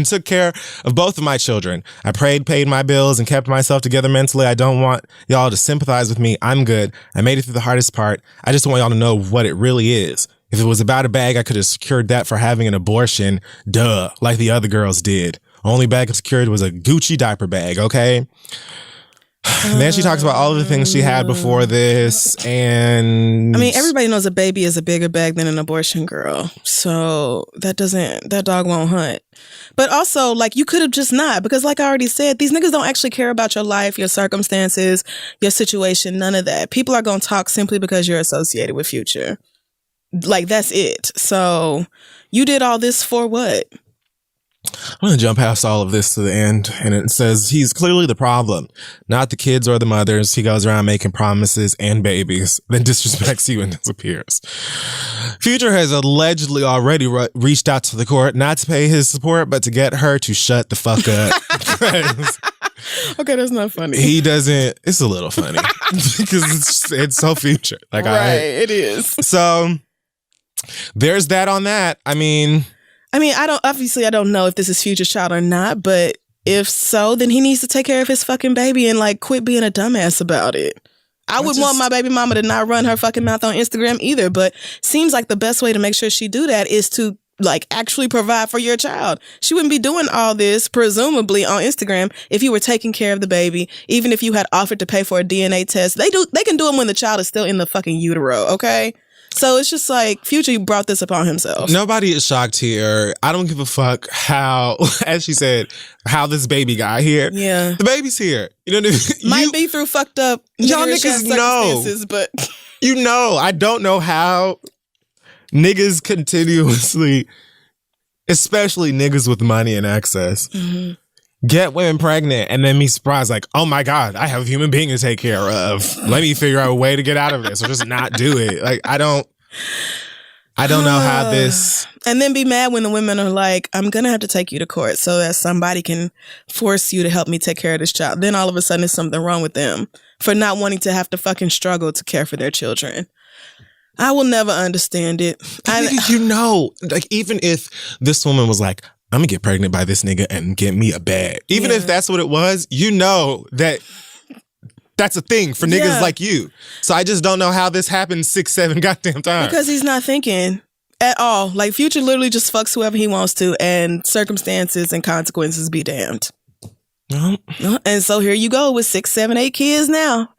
took care of both of my children. I prayed, paid my bills, and kept myself together mentally. I don't want y'all to sympathize with me. I'm good. I made it through the hardest part. I just want y'all to know what it really is. If it was about a bag, I could have secured that for having an abortion. Duh, like the other girls did. Only bag I secured was a Gucci diaper bag, okay? And then she talks about all of the things she had before this, and... I mean, everybody knows a baby is a bigger bag than an abortion, girl. So that dog won't hunt. But also, like, you could have just not, because like I already said, these niggas don't actually care about your life, your circumstances, your situation, none of that. People are going to talk simply because you're associated with Future. Like, that's it. So you did all this for what? I'm going to jump past all of this to the end, and it says he's clearly the problem, not the kids or the mothers. He goes around making promises and babies, then disrespects you and disappears. Future has allegedly already reached out to the court, not to pay his support, but to get her to shut the fuck up. Okay, that's not funny. He doesn't. It's a little funny because it's so Future. Like, right, it is. So there's that on that. I mean, I don't know if this is Future's child or not, but if so, then he needs to take care of his fucking baby and like quit being a dumbass about it. I would want my baby mama to not run her fucking mouth on Instagram either, but seems like the best way to make sure she do that is to like actually provide for your child. She wouldn't be doing all this presumably on Instagram if you were taking care of the baby. Even if you had offered to pay for a DNA test, they can do them when the child is still in the fucking utero. Okay. So it's just like Future brought this upon himself. Nobody is shocked here. I don't give a fuck how, as she said, how this baby got here. Yeah. The baby's here. You know what I mean? Might be through fucked up y'all niggas know. But you know, I don't know how niggas continuously, especially niggas with money and access, get women pregnant and then be surprised like, oh my God, I have a human being to take care of. Let me figure out a way to get out of this or just not do it. Like, I don't know how this... And then be mad when the women are like, I'm going to have to take you to court so that somebody can force you to help me take care of this child. Then all of a sudden there's something wrong with them for not wanting to have to fucking struggle to care for their children. I will never understand it. You know, like even if this woman was like, I'm gonna get pregnant by this nigga and get me a bag. Even if that's what it was, you know that's a thing for niggas like you. So I just don't know how this happened 6-7 goddamn times. Because he's not thinking at all. Like Future literally just fucks whoever he wants to and circumstances and consequences be damned. And so here you go with 6, 7, 8 kids now.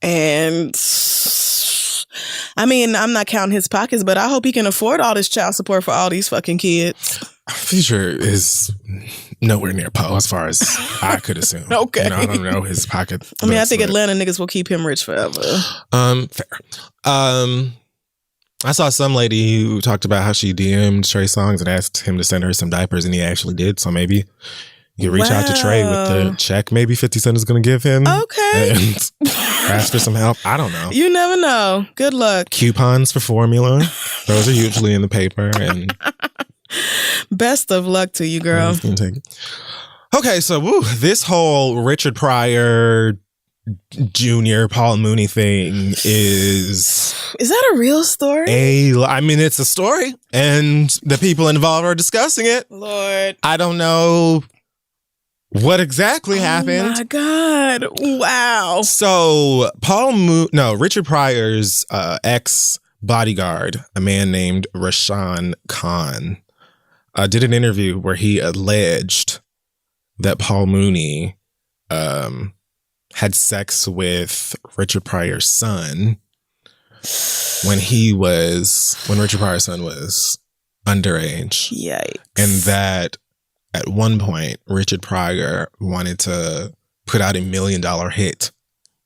And I mean, I'm not counting his pockets, but I hope he can afford all this child support for all these fucking kids. Future is nowhere near Poe as far as I could assume. Okay. You know, I don't know his pocket. I mean, I think Atlanta niggas will keep him rich forever. Fair. I saw some lady who talked about how she DM'd Trey Songz and asked him to send her some diapers, and he actually did. So maybe you reach out to Trey with the check maybe 50 Cent is going to give him. Okay. And ask for some help. I don't know. You never know. Good luck. Coupons for formula. Those are usually in the paper. And best of luck to you, girl. Okay, so this whole Richard Pryor Junior Paul Mooney thing is that a real story? It's a story, and the people involved are discussing it. Lord, I don't know what exactly happened. Oh my God! Wow. So Richard Pryor's ex bodyguard, a man named Rashawn Khan, did an interview where he alleged that Paul Mooney had sex with Richard Pryor's son when Richard Pryor's son was underage. Yikes. And that at one point, Richard Pryor wanted to put out $1 million hit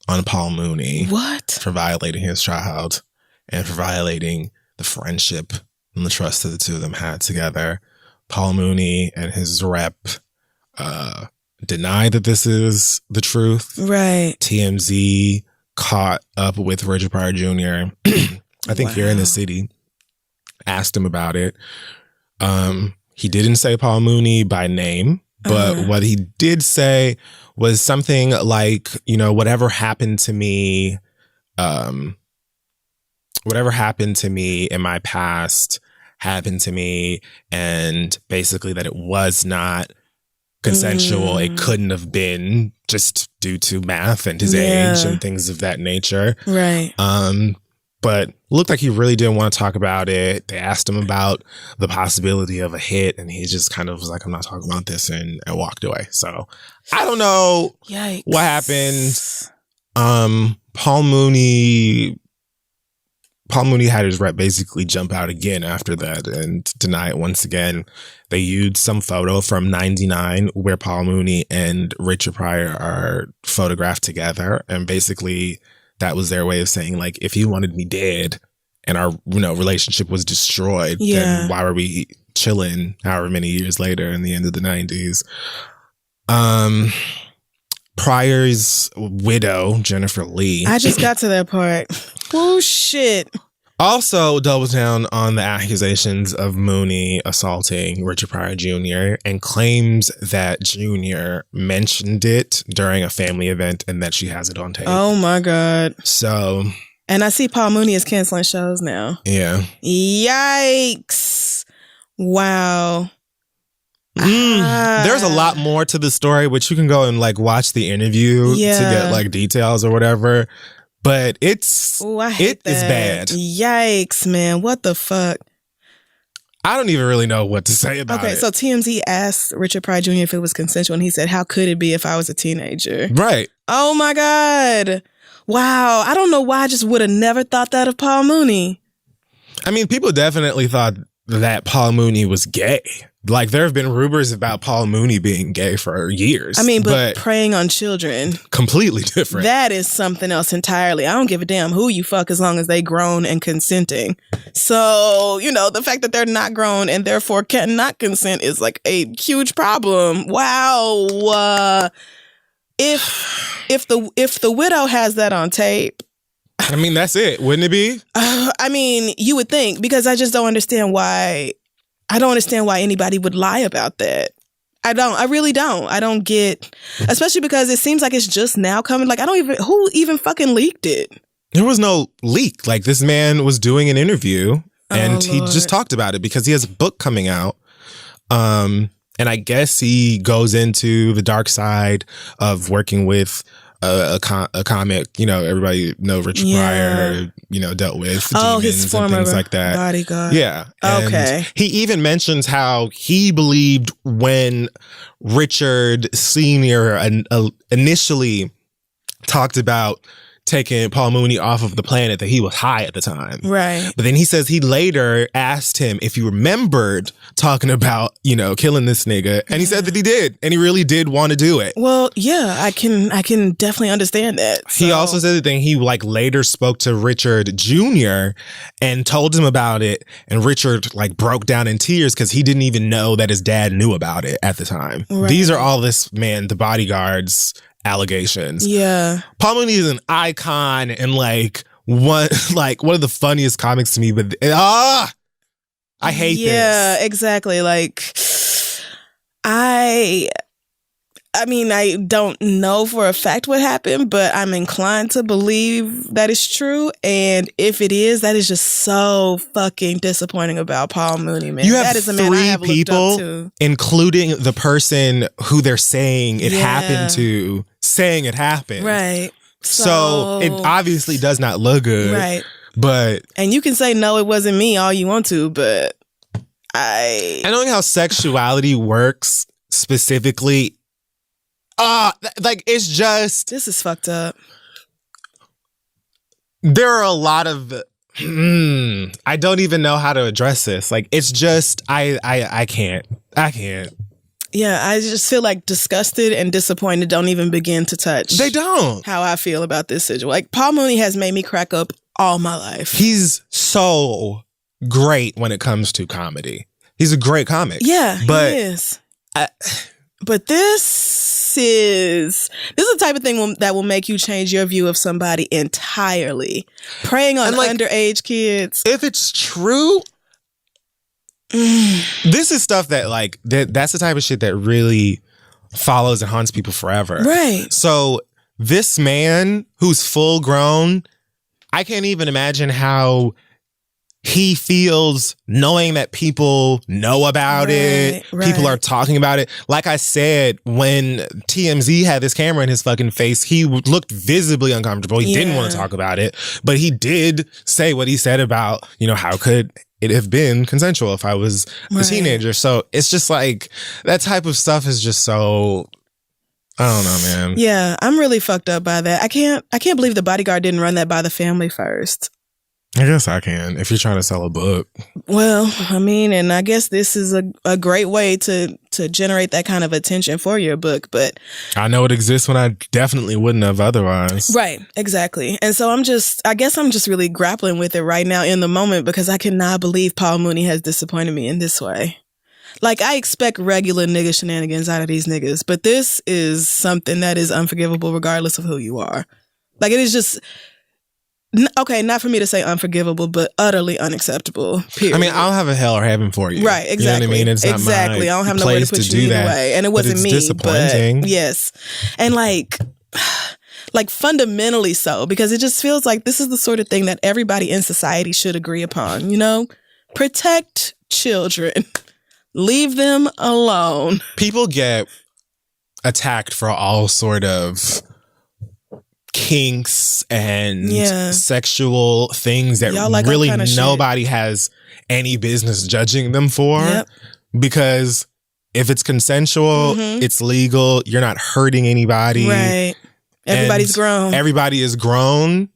on Paul Mooney. What? For violating his child and for violating the friendship and the trust that the two of them had together. Paul Mooney and his rep deny that this is the truth. Right. TMZ caught up with Richard Pryor Jr. I think here in the city, asked him about it. He didn't say Paul Mooney by name, but what he did say was something like, whatever happened to me in my past happened to me, and basically that it was not consensual. It couldn't have been, just due to math and his age and things of that nature. Right. But looked like he really didn't want to talk about it. They asked him about the possibility of a hit, and he just kind of was like, I'm not talking about this, and walked away. So I don't know what happened. Paul Mooney had his rep basically jump out again after that and deny it once again. They used some photo from 99 where Paul Mooney and Richard Pryor are photographed together. And basically that was their way of saying, like, if you wanted me dead and our relationship was destroyed, then why were we chilling however many years later in the end of the 90s? Pryor's widow, Jennifer Lee. I just got to that part. Oh, shit. Also doubles down on the accusations of Mooney assaulting Richard Pryor Jr. and claims that Jr. mentioned it during a family event and that she has it on tape. Oh, my God. So. And I see Paul Mooney is canceling shows now. Yeah. Yikes. Wow. There's a lot more to the story, which you can go and watch the interview to get details or whatever. But it is bad. Yikes, man. What the fuck? I don't even really know what to say about it. Okay, so TMZ asked Richard Pryor Jr. if it was consensual, and he said, how could it be if I was a teenager? Right. Oh, my God. Wow. I don't know why I just would have never thought that of Paul Mooney. I mean, people definitely thought that Paul Mooney was gay. There have been rumors about Paul Mooney being gay for years. I mean, but preying on children. Completely different. That is something else entirely. I don't give a damn who you fuck as long as they grown and consenting. So, the fact that they're not grown and therefore cannot consent is a huge problem. Wow. If the widow has that on tape, I mean, that's it, wouldn't it be? I mean, you would think, because I just don't understand why. I don't understand why anybody would lie about that. I really don't. I don't get, especially because it seems like it's just now coming. Who even fucking leaked it? There was no leak. This man was doing an interview and he just talked about it because he has a book coming out. And I guess he goes into the dark side of working with a comic, everybody know Richard Pryor, dealt with demons his former and things like that. Bodyguard. Yeah. Okay. And he even mentions how he believed when Richard Sr. Initially talked about taking Paul Mooney off of the planet that he was high at the time. Right. But then he says he later asked him if he remembered talking about, killing this nigga. And he said that he did. And he really did want to do it. Well, yeah, I can definitely understand that. So. He also said that he later spoke to Richard Jr. and told him about it. And Richard broke down in tears because he didn't even know that his dad knew about it at the time. Right. These are all the Bodyguard's allegations. Yeah. Paul Mooney is an icon and one of the funniest comics to me, but I hate this. Yeah, exactly. I mean, I don't know for a fact what happened, but I'm inclined to believe that it's true. And if it is, that is just so fucking disappointing about Paul Mooney, man. You have that is a man I have three looked up people, to. including the person who they're saying it happened to, saying it happened. Right. So it obviously does not look good. Right. But and you can say, no, it wasn't me all you want to, but I knowing how sexuality works specifically, like, it's just, this is fucked up. There are a lot of I don't even know how to address this. Like, it's just I can't. Yeah, I just feel like disgusted and disappointed don't even begin to touch. They don't. How I feel about this situation. Like, Paul Mooney has made me crack up all my life. He's so great when it comes to comedy. He's a great comic. Yeah, but he is. But this is the type of thing that will make you change your view of somebody entirely. Preying on underage kids. If it's true, this is stuff that, like, that's the type of shit that really follows and haunts people forever. Right. So this man who's full grown, I can't even imagine how he feels knowing that people know about it. People are talking about it. Like I said, when TMZ had this camera in his fucking face, he looked visibly uncomfortable. He didn't want to talk about it, but he did say what he said about, how could it have been consensual if I was a teenager. So it's just like, that type of stuff is just so, I don't know, man. Yeah, I'm really fucked up by that. I can't believe the Bodyguard didn't run that by the family first. I guess I can, if you're trying to sell a book. Well, I mean, and I guess this is a great way to generate that kind of attention for your book, but I know it exists when I definitely wouldn't have otherwise. Right, exactly. And so I guess I'm just really grappling with it right now in the moment, because I cannot believe Paul Mooney has disappointed me in this way. Like, I expect regular nigga shenanigans out of these niggas, but this is something that is unforgivable regardless of who you are. Like, it is just... Okay, not for me to say unforgivable, but utterly unacceptable. Period. I mean, I don't have a hell or heaven for you. Right, exactly. You know what I mean? It's not I don't have nowhere to put you either way. And it wasn't me. Disappointing. But yes. And like fundamentally so, because it just feels like this is the sort of thing that everybody in society should agree upon, Protect children. Leave them alone. People get attacked for all sort of kinks and sexual things that really nobody has any business judging them for. Yep. Because if it's consensual, it's legal, you're not hurting anybody. Right. Everybody's grown. Everybody is grown.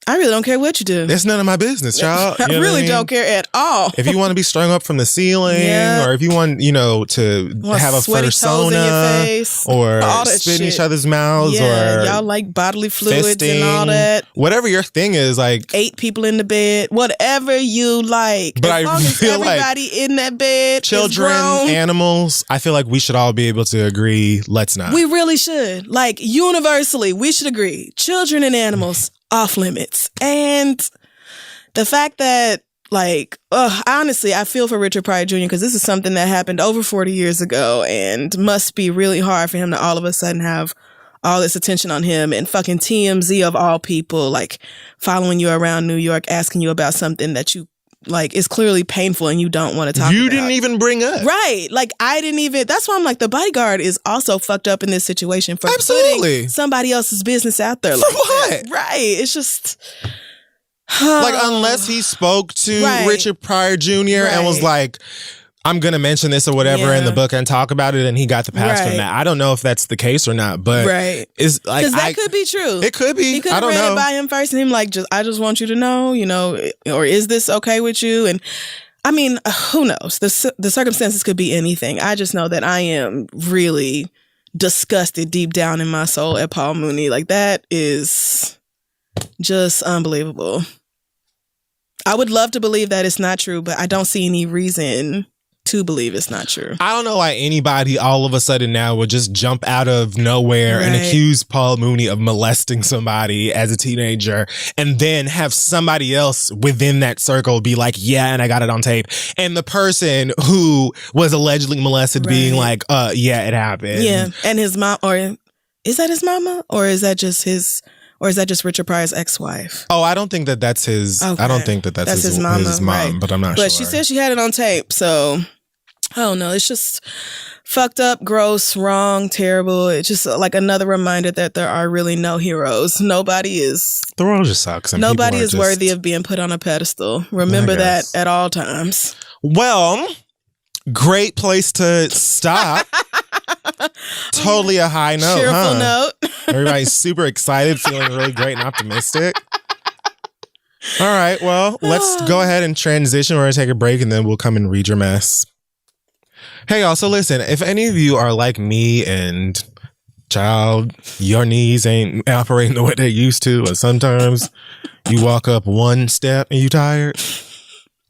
I really don't care what you do. It's none of my business, y'all. I really don't care at all. If you want to be strung up from the ceiling, or if you want, to have a fursona, or spit in each other's mouths, or y'all like bodily fluids fisting, and all that. Whatever your thing is, like 8 people in the bed, whatever you like. But as long as everybody in that bed, children, animals, I feel like we should all be able to agree. Let's not. We really should. Like, universally, we should agree. Children and animals. Off limits. And the fact that, like, honestly, I feel for Richard Pryor Jr. because this is something that happened over 40 years ago and must be really hard for him to all of a sudden have all this attention on him, and fucking TMZ of all people, like, following you around New York, asking you about something that you, like, is clearly painful and you don't want to talk about. You didn't even bring up. Right. Like, I didn't even, that's why I'm like, the Bodyguard is also fucked up in this situation for putting somebody else's business out there. For like what? That. Right. It's just... like, unless he spoke to Richard Pryor Jr. and was like, I'm going to mention this or whatever in the book and talk about it, and he got the pass from that. I don't know if that's the case or not, but it's like, because that could be true. It could be. He could have ran it by him first and him like, I just want you to know, or is this okay with you? And I mean, who knows? The circumstances could be anything. I just know that I am really disgusted deep down in my soul at Paul Mooney. Like, that is just unbelievable. I would love to believe that it's not true, but I don't see any reason to believe it's not true. I don't know why anybody all of a sudden now would just jump out of nowhere and accuse Paul Mooney of molesting somebody as a teenager and then have somebody else within that circle be like, yeah, and I got it on tape. And the person who was allegedly molested being like, yeah, it happened. Yeah. And his mom, or is that his mama? Or is that just Richard Pryor's ex-wife? Oh, I don't think that's his. Okay. I don't think that's his mama, right. But I'm not sure. But she said she had it on tape. So, I don't know. It's just fucked up, gross, wrong, terrible. It's just like another reminder that there are really no heroes. Nobody is. The world just sucks. Nobody is worthy of being put on a pedestal. Remember that at all times. Well, great place to stop. Totally a high note. Cheerful note. Everybody's super excited, feeling really great and optimistic. All right, well, let's go ahead and transition. We're going to take a break and then we'll come and read your mess. Hey, y'all, so listen, if any of you are like me and child, your knees ain't operating the way they used to, or sometimes you walk up one step and you tired,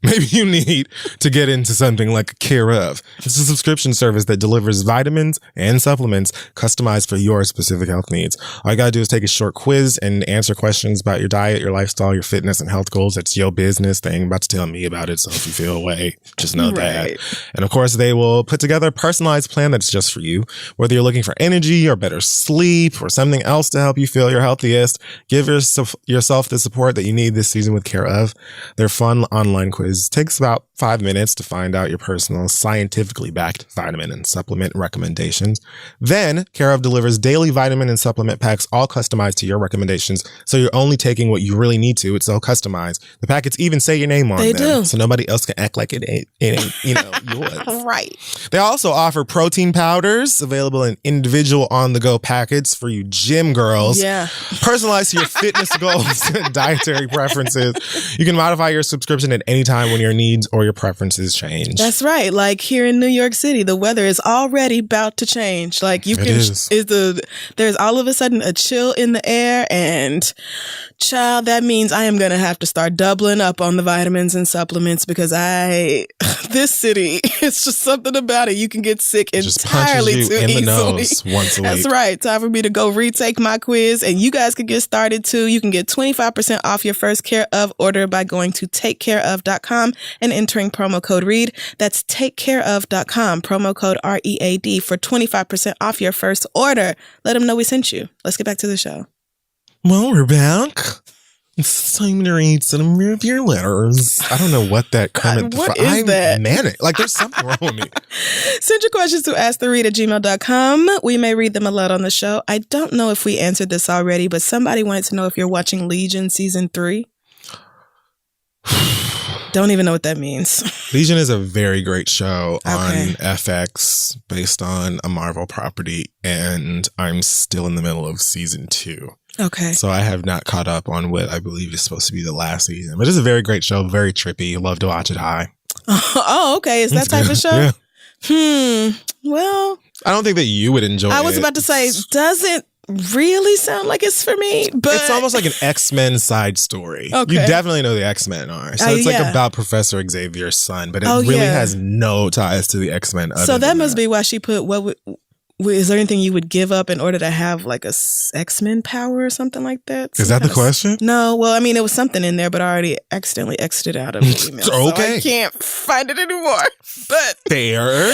maybe you need to get into something like Care Of. It's a subscription service that delivers vitamins and supplements customized for your specific health needs. All you gotta do is take a short quiz and answer questions about your diet, your lifestyle, your fitness, and health goals. It's your business. They ain't about to tell me about it, so if you feel away, just know that. And of course, they will put together a personalized plan that's just for you. Whether you're looking for energy or better sleep or something else to help you feel your healthiest, give yourself the support that you need this season with Care Of. Their fun online quiz takes about 5 minutes to find out your personal, scientifically backed vitamin and supplement recommendations. Then, Care Of delivers daily vitamin and supplement packs, all customized to your recommendations, so you're only taking what you really need to. It's so customized. The packets even say your name on them, do. So nobody else can act like it ain't yours. Right. They also offer protein powders, available in individual on-the-go packets for you gym girls. Yeah. Personalized to your fitness goals and dietary preferences. You can modify your subscription at any time when your needs or your preferences change. That's right. Like here in New York City, the weather is already about to change. Like there's all of a sudden a chill in the air, and child, that means I am going to have to start doubling up on the vitamins and supplements because this city, it's just something about it. You can get sick entirely too easily. In the nose once a week. That's right. Time for me to go retake my quiz, and you guys can get started too. You can get 25% off your first Care Of order by going to takecareof.com and entering promo code READ. That's takecareof.com, promo code READ for 25% off your first order. Let them know we sent you. Let's get back to the show. Well, we're back. It's time to read some of your letters. I don't know what that comment. What is that? Manic. Like there's something wrong with me. Send your questions to asktheread@gmail.com. We may read them aloud on the show. I don't know if we answered this already, but somebody wanted to know if you're watching Legion season 3. Don't even know what that means. Legion is a very great show on FX based on a Marvel property, and I'm still in the middle of season 2. Okay. So I have not caught up on what I believe is supposed to be the last season. But it's a very great show, very trippy. Love to watch it high. Oh, okay. Is that type of show? Yeah. Well, I don't think that you would enjoy it. I was about to say, doesn't really sound like it's for me, but it's almost like an X-Men side story. Okay. You definitely know the X-Men are. So it's like about Professor Xavier's son, but it really has no ties to the X-Men. So that must be why she put is there anything you would give up in order to have like a X-Men power or something like that? Is that the question? No. Well, I mean, it was something in there, but I already accidentally exited out of the email. Okay. So I can't find it anymore. But fair.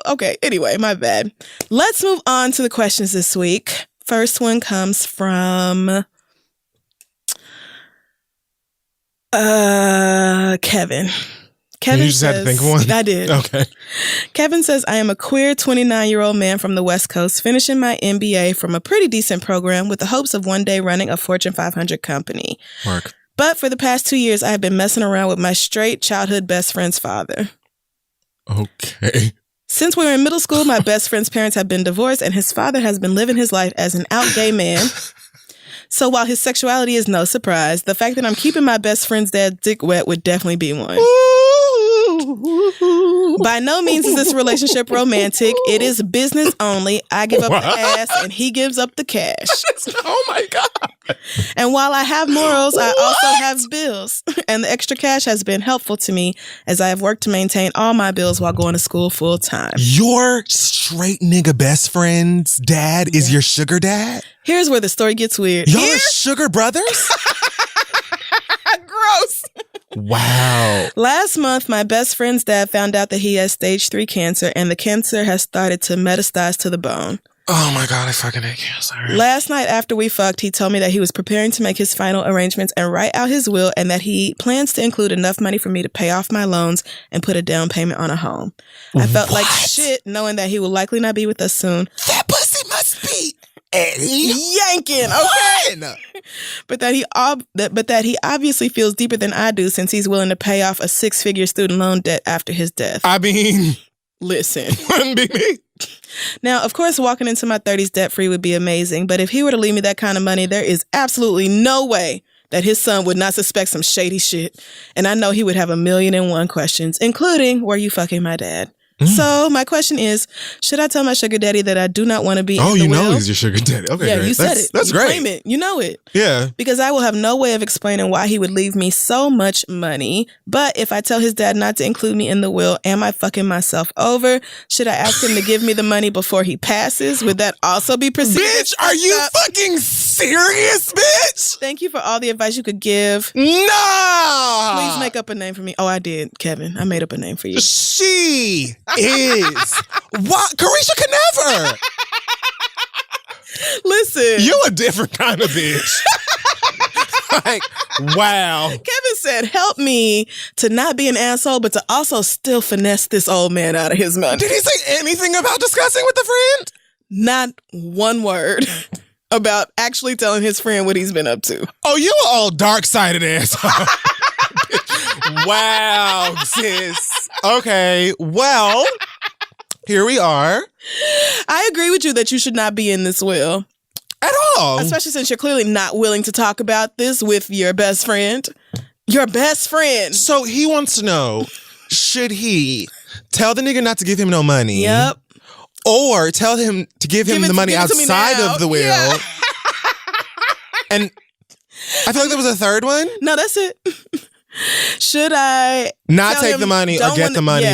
Okay. Anyway, my bad. Let's move on to the questions this week. First one comes from Kevin. You just had to think of one? I did. Okay. Kevin says, I am a queer 29-year-old man from the West Coast, finishing my MBA from a pretty decent program with the hopes of one day running a Fortune 500 company. Mark. But for the past 2 years, I have been messing around with my straight childhood best friend's father. Okay. Since we were in middle school, my best friend's parents have been divorced, and his father has been living his life as an out gay man. So while his sexuality is no surprise, the fact that I'm keeping my best friend's dad's dick wet would definitely be one. By no means is this relationship romantic. It is business only. I give up the ass and he gives up the cash. Oh my God. And while I have morals, I also have bills. And the extra cash has been helpful to me as I have worked to maintain all my bills while going to school full time. Your straight nigga best friend's dad is your sugar dad? Here's where the story gets weird. Y'all are sugar brothers? Gross. Wow. Last month, my best friend's dad found out that he has stage 3 cancer, and the cancer has started to metastasize to the bone. Oh my God, I fucking hate cancer. Last night after we fucked, he told me that he was preparing to make his final arrangements and write out his will, and that he plans to include enough money for me to pay off my loans and put a down payment on a home. I felt like shit knowing that he will likely not be with us soon. That pussy must be Eddie yanking, okay? But that he obviously feels deeper than I do, since he's willing to pay off a 6-figure student loan debt after his death. I mean, listen, wouldn't be me. Now, of course, walking into my 30s debt-free would be amazing, but if he were to leave me that kind of money, there is absolutely no way that his son would not suspect some shady shit. And I know he would have 1,000,001 questions, including, were you fucking my dad? So my question is, should I tell my sugar daddy that I do not want to be in the will? Oh, you know he's your sugar daddy. Okay, yeah, great. You said it. That's you great. Claim it. You know it. Yeah. Because I will have no way of explaining why he would leave me so much money. But if I tell his dad not to include me in the will, am I fucking myself over? Should I ask him to give me the money before he passes? Would that also be perceived? Bitch, are you fucking serious, bitch? Thank you for all the advice you could give. No! Please make up a name for me. Oh, I did, Kevin. I made up a name for you. She is. What? Carisha could never. Listen. You a different kind of bitch. Like, wow. Kevin said, help me to not be an asshole, but to also still finesse this old man out of his money. Did he say anything about discussing with the friend? Not one word about actually telling his friend what he's been up to. Oh, you an old dark-sided asshole. Wow, sis. Okay, well, here we are. I agree with you that you should not be in this will. At all. Especially since you're clearly not willing to talk about this with your best friend. Your best friend. So he wants to know, should he tell the nigga not to give him no money? Yep. Or tell him to give him the money outside of the will? Yeah. And I feel like there was a third one. No, that's it. Should I not take the money or get the money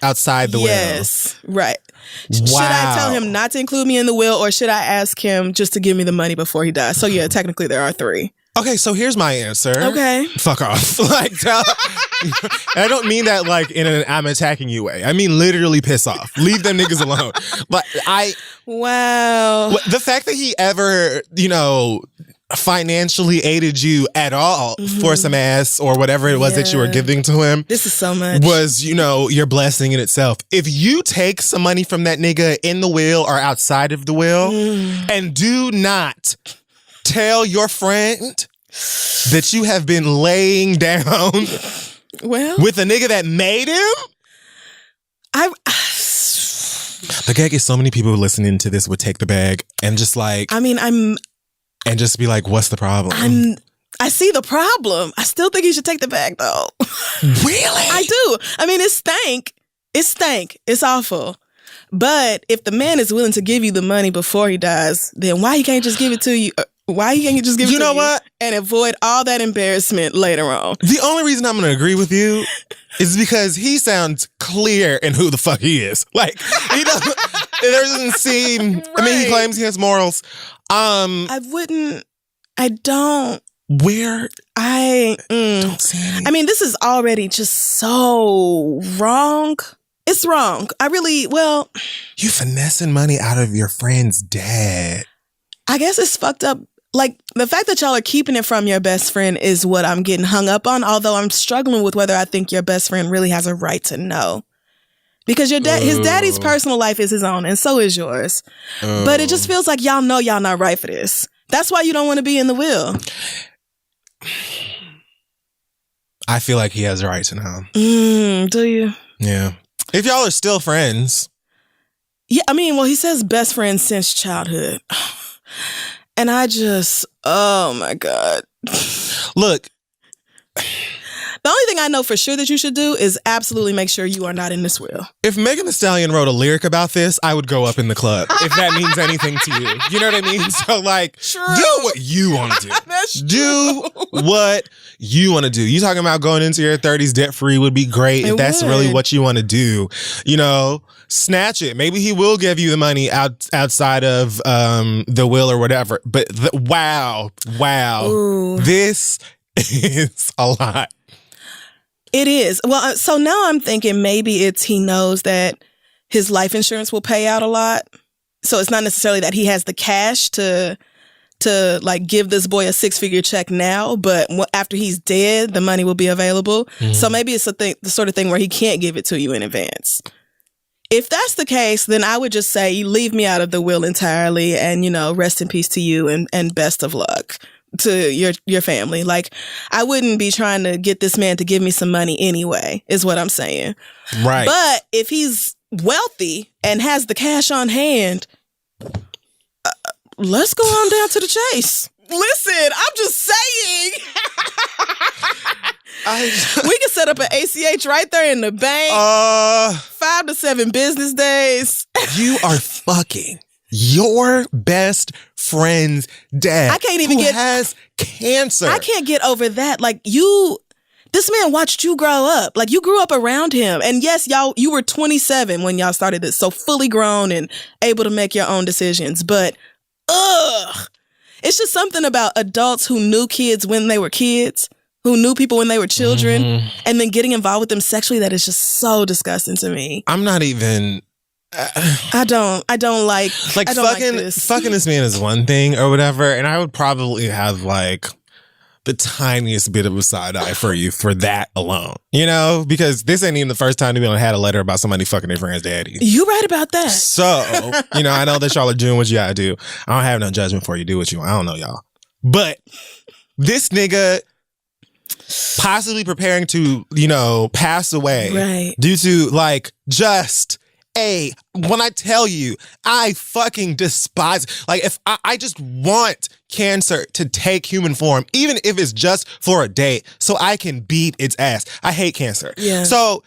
outside the will? Yes, right. Wow. Should I tell him not to include me in the will, or should I ask him just to give me the money before he dies? So yeah, technically there are 3. Okay, so here's my answer. Okay. Fuck off. Like, I don't mean that like in an I'm attacking you way. I mean literally piss off. Leave them niggas alone. But Wow. The fact that he ever, financially aided you at all for some ass or whatever it was that you were giving to him. This is so much. Was, your blessing in itself. If you take some money from that nigga in the will or outside of the will and do not tell your friend that you have been laying down with a nigga that made him. The gag is so many people listening to this would take the bag and just like... And just be like, what's the problem? I see the problem. I still think he should take the bag, though. Really? I do. It stank. It stank. It's awful. But if the man is willing to give you the money before he dies, then why he can't just give it to you? Why he can't just give it to you? You know what? And avoid all that embarrassment later on. The only reason I'm going to agree with you is because he sounds clear in who the fuck he is. Like, it doesn't seem... Right. I mean, he claims he has morals. I don't. Where? Don't see any. This is already just so wrong. It's wrong. You finessing money out of your friend's dad. I guess it's fucked up. Like, the fact that y'all are keeping it from your best friend is what I'm getting hung up on, although I'm struggling with whether I think your best friend really has a right to know. Because his daddy's personal life is his own, and so is yours. But it just feels like y'all know y'all not right for this. That's why you don't want to be in the will. I feel like he has a right to know. Do you? Yeah. If y'all are still friends. Yeah, he says best friend since childhood. And I just, oh my God. Look. The only thing I know for sure that you should do is absolutely make sure you are not in this will. If Megan Thee Stallion wrote a lyric about this, I would go up in the club, if that means anything to you. You know what I mean? So, like, do what you want to do. Do what you want to do. You talking about going into your 30s debt-free would be great if that's really what you want to do. You know, snatch it. Maybe he will give you the money outside of the will or whatever. But wow. Ooh. This is a lot. It is. Well, so now I'm thinking maybe it's he knows that his life insurance will pay out a lot. So it's not necessarily that he has the cash to like give this boy a 6-figure check now, but after he's dead, the money will be available. Mm-hmm. So maybe it's the sort of thing where he can't give it to you in advance. If that's the case, then I would just say leave me out of the will entirely and, you know, rest in peace to you and best of luck to your family. Like, I wouldn't be trying to get this man to give me some money anyway, is what I'm saying. Right. But if he's wealthy and has the cash on hand, let's go on down to the chase. Listen, I'm just saying. We can set up an ACH right there in the bank. 5 to 7 business days. You are fucking your best friend's dad. I can't even has cancer. I can't get over that. Like, this man watched you grow up. Like, you grew up around him. And yes, you were 27 when y'all started this. So fully grown and able to make your own decisions. But, it's just something about adults who knew kids when they were kids, who knew people when they were children, and then getting involved with them sexually. That is just so disgusting to me. I'm not even... I don't like this. Fucking this man is one thing or whatever, and I would probably have like the tiniest bit of a side eye for you for that alone, you know, because this ain't even the first time to be on had a letter about somebody fucking their friend's daddy. You right about that. So, you know, I know that y'all are doing what you gotta do. I don't have no judgment for you. Do what you want. I don't know y'all, but this nigga possibly preparing to, you know, pass away due to like just. When I tell you, I fucking despise, like, if I just want cancer to take human form, even if it's just for a day, so I can beat its ass. I hate cancer. Yeah. So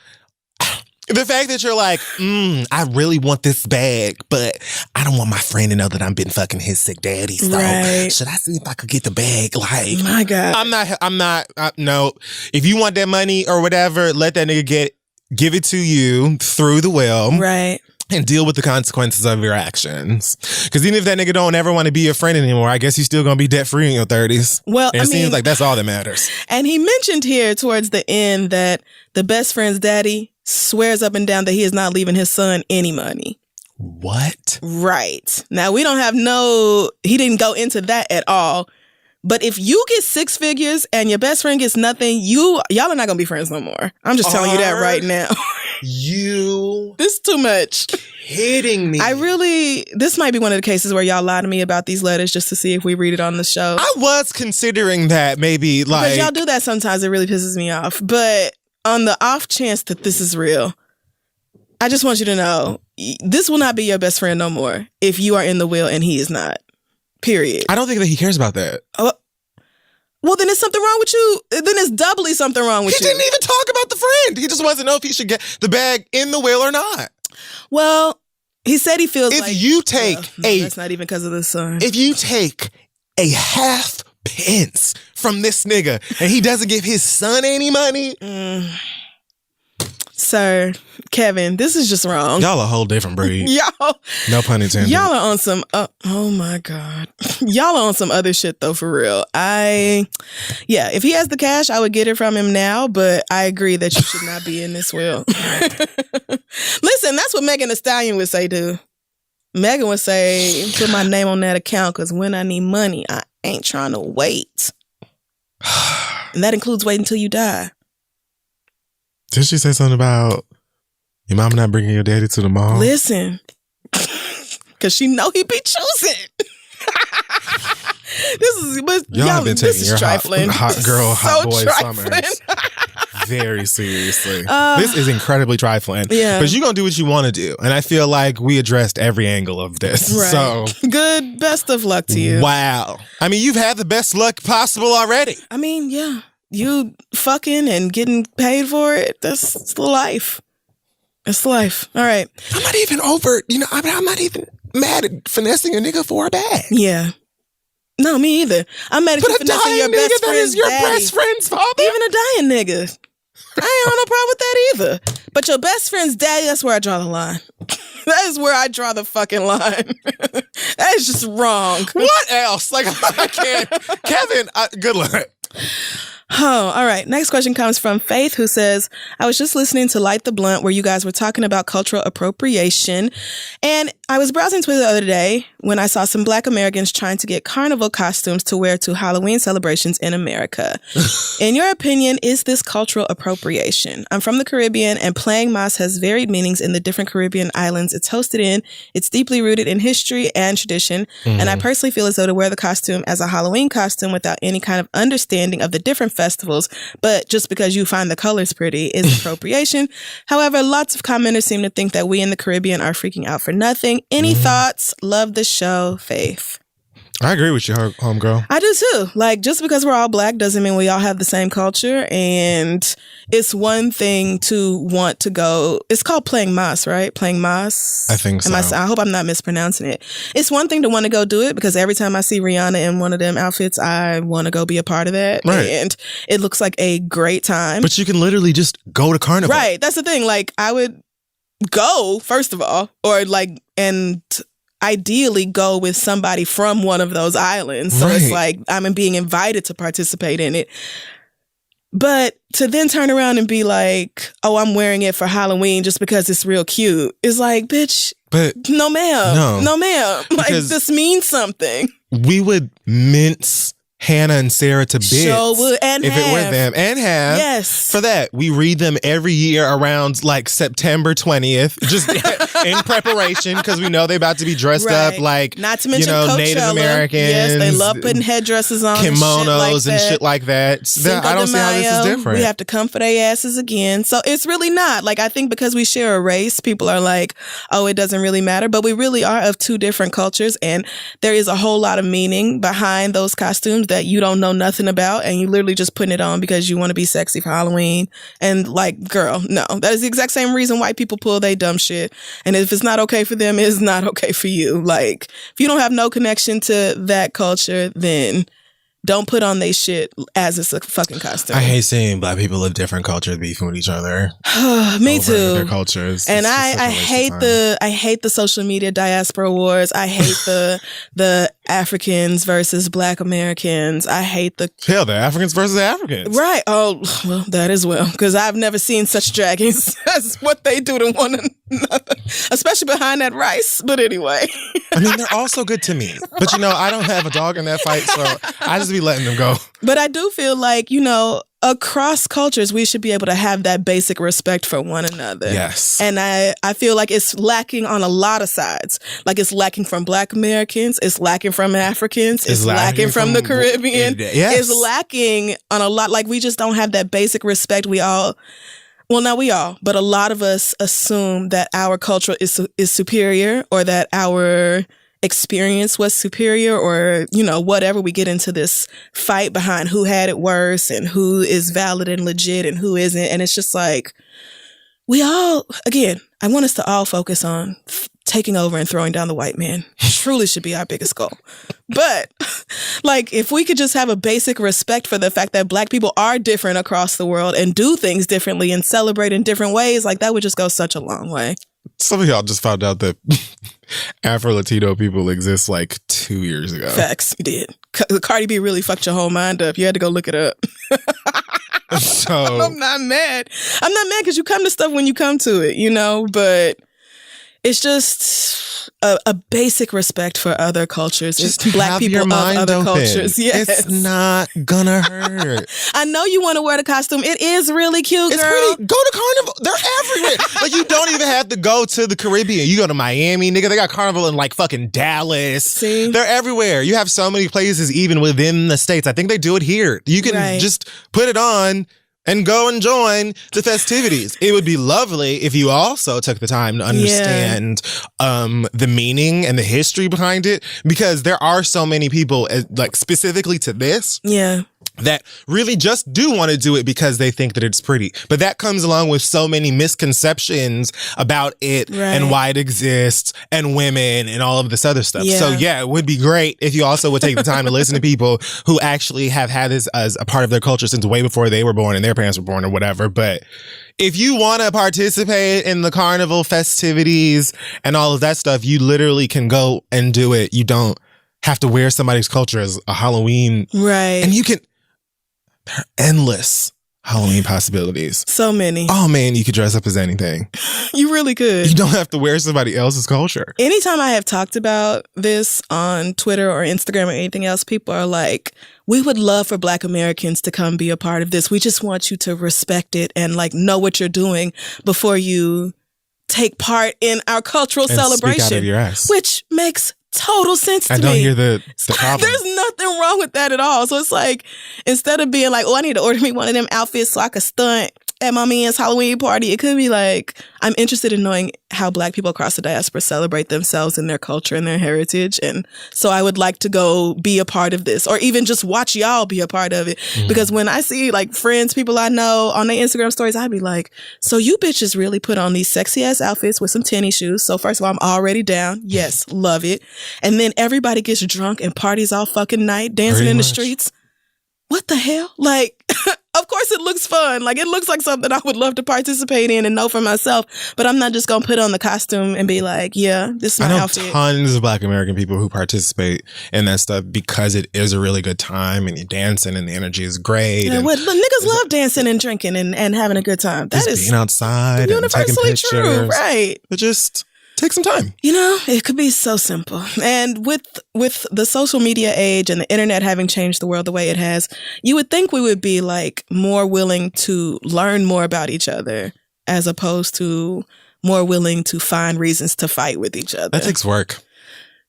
the fact that you're like, I really want this bag, but I don't want my friend to know that I've been fucking his sick daddy. So should I see if I could get the bag? Like, my God. No. If you want that money or whatever, let that nigga give it to you through the will. Right. And deal with the consequences of your actions. Because even if that nigga don't ever want to be your friend anymore, I guess he's still going to be debt-free in your 30s. Well, and it seems like that's all that matters. And he mentioned here towards the end that the best friend's daddy swears up and down that he is not leaving his son any money. What? Right. Now, he didn't go into that at all. But if you get 6 figures and your best friend gets nothing, y'all are not going to be friends no more. I'm just telling you that right now. This is too much. Kidding me. This might be one of the cases where y'all lie to me about these letters just to see if we read it on the show. I was considering that maybe like. Because y'all do that sometimes. It really pisses me off. But on the off chance that this is real, I just want you to know, this will not be your best friend no more if you are in the will and he is not. Period. I don't think that he cares about that. Well, then there's something wrong with you. Then there's doubly something wrong with you. He didn't even talk about the friend. He just wants to know if he should get the bag in the will or not. Well, he said he feels like... If you take that's not even because of the son. If you take a half pence from this nigga and he doesn't give his son any money... Sir, Kevin, this is just wrong. Y'all a whole different breed. Y'all. No pun intended. Y'all are on some, oh my God. Y'all are on some other shit though, for real. If he has the cash, I would get it from him now, but I agree that you should not be in this will. Listen, that's what Megan Thee Stallion would say, dude. Megan would say, put my name on that account because when I need money, I ain't trying to wait. And that includes waiting until you die. Did she say something about your mama not bringing your daddy to the mall? Listen, because she know he be choosing. Y'all have been taking your trifling. hot girl, hot boy summers very seriously. This is incredibly trifling. Yeah. But you're going to do what you want to do. And I feel like we addressed every angle of this. Right. So good. Best of luck to you. Wow. I mean, you've had the best luck possible already. I mean, yeah. you fucking and getting paid for it, that's the life. It's the life. All right. I'm not even over, I'm not even mad at finessing a nigga for a bag. Yeah. No, me either. I'm mad at you finessing your best friend's your daddy. best friend's father. Even a dying nigga. I ain't have no problem with that either. But your best friend's daddy, that's where I draw the line. That is where I draw the fucking line. That is just wrong. What else? Like, I can't. Kevin, good luck. Oh, all right. Next question comes from Faith, who says, I was just listening to Light the Blunt where you guys were talking about cultural appropriation. And I was browsing Twitter the other day when I saw some Black Americans trying to get carnival costumes to wear to Halloween celebrations in America. In your opinion, is this cultural appropriation? I'm from the Caribbean, and playing mas has varied meanings in the different Caribbean islands it's hosted in. It's deeply rooted in history and tradition. And I personally feel as though to wear the costume as a Halloween costume without any kind of understanding of the different festivals, but just because you find the colors pretty is appropriation. However, lots of commenters seem to think that we in the Caribbean are freaking out for nothing. Any thoughts? Love the show, Faith. I agree with you, homegirl. I do too. Like, just because we're all Black doesn't mean we all have the same culture. And it's one thing to want to go. It's called playing mas, right? Playing mas. I think so. I hope I'm not mispronouncing it. It's one thing to want to go do it because every time I see Rihanna in one of them outfits, I want to go be a part of that. Right. And it looks like a great time. But you can literally just go to carnival. Right. That's the thing. Like, I would go, first of all, or like, and ideally go with somebody from one of those islands. So it's like I'm being invited to participate in it. But to then turn around and be like, oh, I'm wearing it for Halloween just because it's real cute. It's like, bitch, but no ma'am. No ma'am. Like, this means something. We would mince Hannah and Sarah to bits. Sure would. And if it were them. And have. Yes. For that, we read them every year around like September 20th, just in preparation because we know they're about to be dressed up like, not to mention Coachella. Native Americans. Yes, they love putting headdresses on, kimonos and shit like that. I don't see how this is different. We have to come for their asses again. So it's really not. Like, I think because we share a race, people are like, oh, it doesn't really matter. But we really are of two different cultures, and there is a whole lot of meaning behind those costumes that you don't know nothing about, and you literally just putting it on because you want to be sexy for Halloween. And like, girl, no, that is the exact same reason white people pull they dumb shit. And if it's not okay for them, it's not okay for you. Like, if you don't have no connection to that culture, then don't put on they shit as it's a fucking costume. I hate seeing Black people of different cultures beefing with each other. Me too. Their cultures. And I hate the social media diaspora wars. I hate the Africans versus Black Americans. I hate the Africans versus Africans. Right. Oh, well, that as well. Because I've never seen such draggings as what they do to one another, especially behind that rice. But anyway. I mean, they're all so good to me. But I don't have a dog in that fight, so I just be letting them go. But I do feel like, across cultures, we should be able to have that basic respect for one another. Yes. And I feel like it's lacking on a lot of sides. Like, it's lacking from Black Americans. It's lacking from Africans. It's lacking from the Caribbean. Yes. It's lacking on a lot. Like, we just don't have that basic respect. Well, not we all, but a lot of us assume that our culture is superior, or that our experience was superior, or, whatever. We get into this fight behind who had it worse and who is valid and legit and who isn't. And it's just like, I want us to all focus on taking over and throwing down the white man. Truly should be our biggest goal. But like, if we could just have a basic respect for the fact that Black people are different across the world and do things differently and celebrate in different ways, like, that would just go such a long way. Some of y'all just found out that Afro-Latino people exist like 2 years ago. Facts. You did. Cardi B really fucked your whole mind up. You had to go look it up. So I'm not mad. I'm not mad because you come to stuff when you come to it, but it's just a basic respect for other cultures. Just Black people of other open. cultures. Yes. It's not gonna hurt. I know you want to wear the costume. It is really cute, girl. It's pretty. Go to Carnival. They're everywhere. Like, you don't even have to go to the Caribbean. You go to Miami, nigga. They got Carnival in like fucking Dallas. See? They're everywhere. You have so many places even within the States. I think they do it here. You can just put it on and go and join the festivities. It would be lovely if you also took the time to understand the meaning and the history behind it, because there are so many people, like, specifically to this. Yeah. that really just do want to do it because they think that it's pretty. But that comes along with so many misconceptions about it and why it exists and women and all of this other stuff. Yeah. So yeah, it would be great if you also would take the time to listen to people who actually have had this as a part of their culture since way before they were born and their parents were born or whatever. But if you want to participate in the carnival festivities and all of that stuff, you literally can go and do it. You don't have to wear somebody's culture as a Halloween. Right. And you can... There are endless Halloween possibilities. So many. Oh man, you could dress up as anything. You really could. You don't have to wear somebody else's culture. Anytime I have talked about this on Twitter or Instagram or anything else, people are like, we would love for Black Americans to come be a part of this. We just want you to respect it and like know what you're doing before you take part in our cultural celebration. Speak out of your ass. Which makes total sense to me. I don't hear the problem. There's nothing wrong with that at all. So it's like, instead of being like, oh, I need to order me one of them outfits so I can stunt at my man's Halloween party, it could be like, I'm interested in knowing how Black people across the diaspora celebrate themselves and their culture and their heritage. And so I would like to go be a part of this, or even just watch y'all be a part of it. Mm-hmm. Because when I see like friends, people I know on their Instagram stories, I'd be like, so you bitches really put on these sexy ass outfits with some tennis shoes. So first of all, I'm already down. Yes, love it. And then everybody gets drunk and parties all fucking night, dancing in the streets. What the hell? Like, of course it looks fun. Like, it looks like something I would love to participate in and know for myself. But I'm not just going to put on the costume and be like, yeah, this is my outfit. I know tons of Black American people who participate in that stuff because it is a really good time and you're dancing and the energy is great. Yeah, niggas love dancing and drinking and having a good time. That is being outside and taking pictures. True, right. But just... take some time. You know, it could be so simple. And with the social media age and the internet having changed the world the way it has, you would think we would be like more willing to learn more about each other as opposed to more willing to find reasons to fight with each other. That takes work.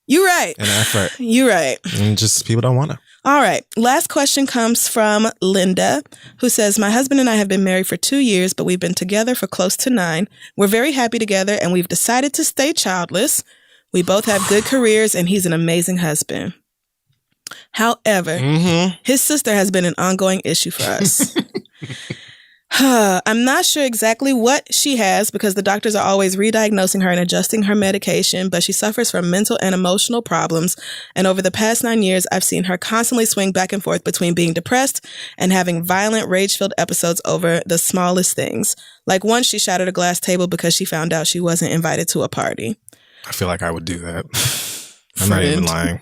You're right. And effort. You're right. And just people don't want to. All right. Last question comes from Linda, who says, my husband and I have been married for 2 years, but we've been together for close to 9. We're very happy together and we've decided to stay childless. We both have good careers and he's an amazing husband. However, his sister has been an ongoing issue for us. I'm not sure exactly what she has because the doctors are always re-diagnosing her and adjusting her medication, but she suffers from mental and emotional problems. And over the past 9 years, I've seen her constantly swing back and forth between being depressed and having violent, rage-filled episodes over the smallest things. Like once she shattered a glass table because she found out she wasn't invited to a party. I feel like I would do that. I'm not even lying.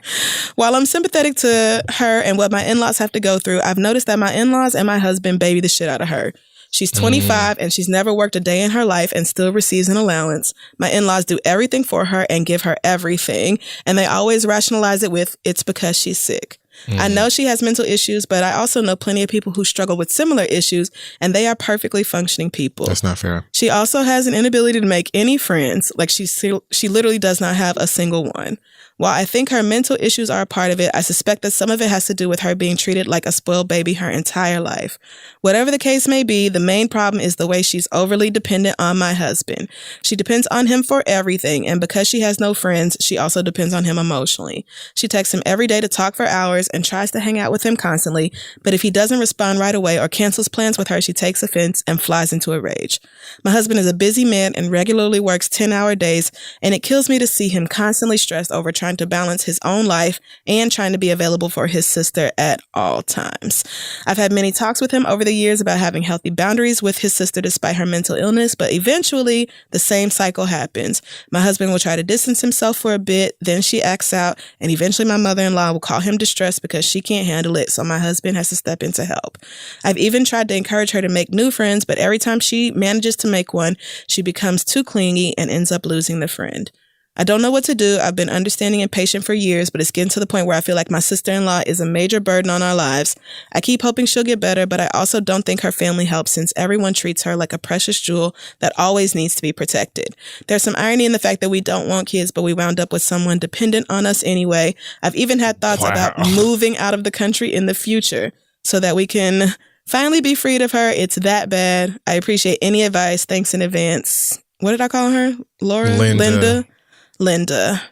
While I'm sympathetic to her and what my in-laws have to go through, I've noticed that my in-laws and my husband baby the shit out of her. She's 25 and she's never worked a day in her life and still receives an allowance. My in-laws do everything for her and give her everything. And they always rationalize it with, it's because she's sick. I know she has mental issues, but I also know plenty of people who struggle with similar issues and they are perfectly functioning people. That's not fair. She also has an inability to make any friends. Like she literally does not have a single one. While I think her mental issues are a part of it, I suspect that some of it has to do with her being treated like a spoiled baby her entire life. Whatever the case may be, the main problem is the way she's overly dependent on my husband. She depends on him for everything, and because she has no friends, she also depends on him emotionally. She texts him every day to talk for hours and tries to hang out with him constantly, but if he doesn't respond right away or cancels plans with her, she takes offense and flies into a rage. My husband is a busy man and regularly works 10-hour days, and it kills me to see him constantly stressed over trying to balance his own life and trying to be available for his sister at all times. I've had many talks with him over the years about having healthy boundaries with his sister despite her mental illness, but eventually the same cycle happens. My husband will try to distance himself for a bit, then she acts out, and eventually my mother-in-law will call him distressed because she can't handle it, so my husband has to step in to help. I've even tried to encourage her to make new friends, but every time she manages to make one, she becomes too clingy and ends up losing the friend. I don't know what to do. I've been understanding and patient for years, but it's getting to the point where I feel like my sister-in-law is a major burden on our lives. I keep hoping she'll get better, but I also don't think her family helps since everyone treats her like a precious jewel that always needs to be protected. There's some irony in the fact that we don't want kids, but we wound up with someone dependent on us anyway. I've even had thoughts about moving out of the country in the future so that we can finally be freed of her. It's that bad. I appreciate any advice. Thanks in advance. What did I call her? Laura? Linda,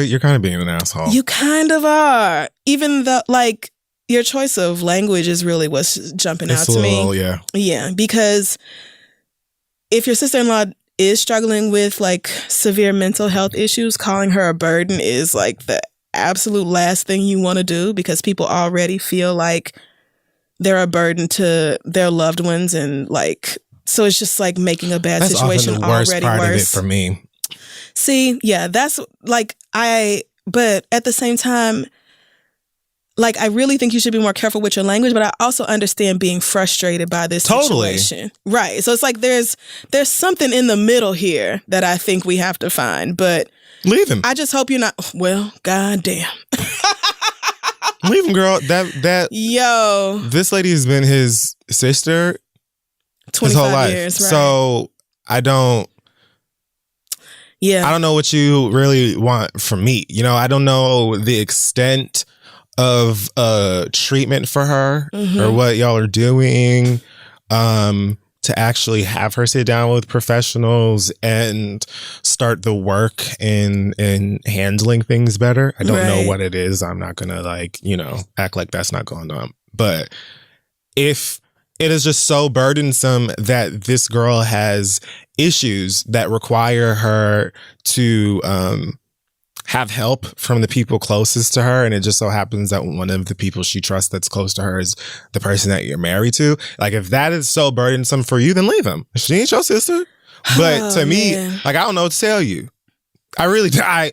you're kind of being an asshole. You kind of are. Even though, like, your choice of language is really what's jumping out It's to me. yeah. Yeah, because if your sister-in-law is struggling with like severe mental health issues, calling her a burden is like the absolute last thing you want to do, because people already feel like they're a burden to their loved ones, and like, so it's just like making a bad That's situation often the worst already part worse. of it for me. See, yeah, that's like but at the same time, like, I really think you should be more careful with your language, but I also understand being frustrated by this situation. Right. So it's like there's something in the middle here that I think we have to find, but leave him. I just hope you're not, well, goddamn. Leave him, girl. This lady has been his sister 25 his whole life. years, right? So I don't know what you really want from me. You know, I don't know the extent of treatment for her or what y'all are doing to actually have her sit down with professionals and start the work in handling things better. I don't know what it is. I'm not gonna act like that's not going on. But if it is just so burdensome that this girl has issues that require her to have help from the people closest to her, and it just so happens that one of the people she trusts that's close to her is the person that you're married to. Like, if that is so burdensome for you, then leave him. She ain't your sister. But to me, like, I don't know what to tell you. I really, I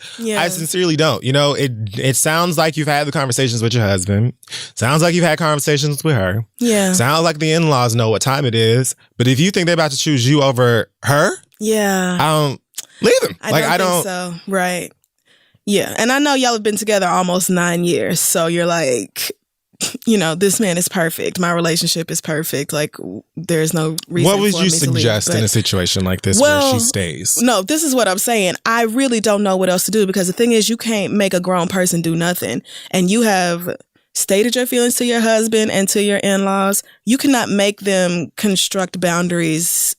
sincerely don't. You know, it sounds like you've had the conversations with your husband. Sounds like you've had conversations with her. Yeah. Sounds like the in-laws know what time it is. But if you think they're about to choose you over her, leave him. I don't think so. Right. Yeah. And I know y'all have been together almost 9 years. So you're like, you know, this man is perfect. My relationship is perfect. Like, there's no reason. What would for you me suggest to leave, in a situation like this where she stays? No, this is what I'm saying. I really don't know what else to do, because the thing is, you can't make a grown person do nothing. And you have stated your feelings to your husband and to your in-laws. You cannot make them construct boundaries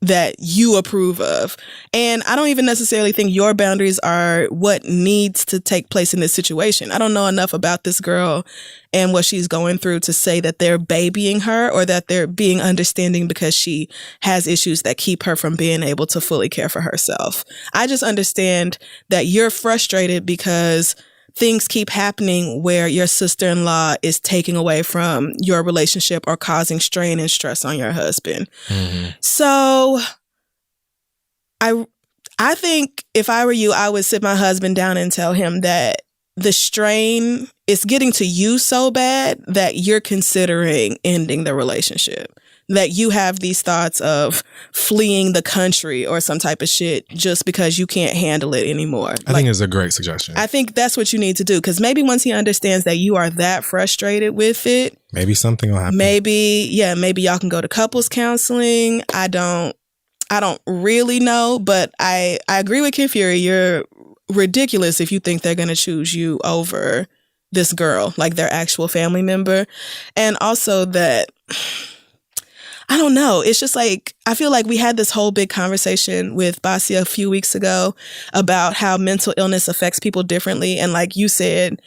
that you approve of. And I don't even necessarily think your boundaries are what needs to take place in this situation. I don't know enough about this girl and what she's going through to say that they're babying her or that they're being understanding because she has issues that keep her from being able to fully care for herself. I just understand that you're frustrated because things keep happening where your sister-in-law is taking away from your relationship or causing strain and stress on your husband. Mm-hmm. So I think if I were you, I would sit my husband down and tell him that the strain is getting to you so bad that you're considering ending the relationship. That you have these thoughts of fleeing the country or some type of shit just because you can't handle it anymore. I think it's a great suggestion. I think that's what you need to do, because maybe once he understands that you are that frustrated with it, maybe something will happen. Maybe y'all can go to couples counseling. I don't really know, but I agree with Kid Fury. You're ridiculous if you think they're going to choose you over this girl, like their actual family member. And also that, I don't know. It's just like, I feel like we had this whole big conversation with Basia a few weeks ago about how mental illness affects people differently. And like you said,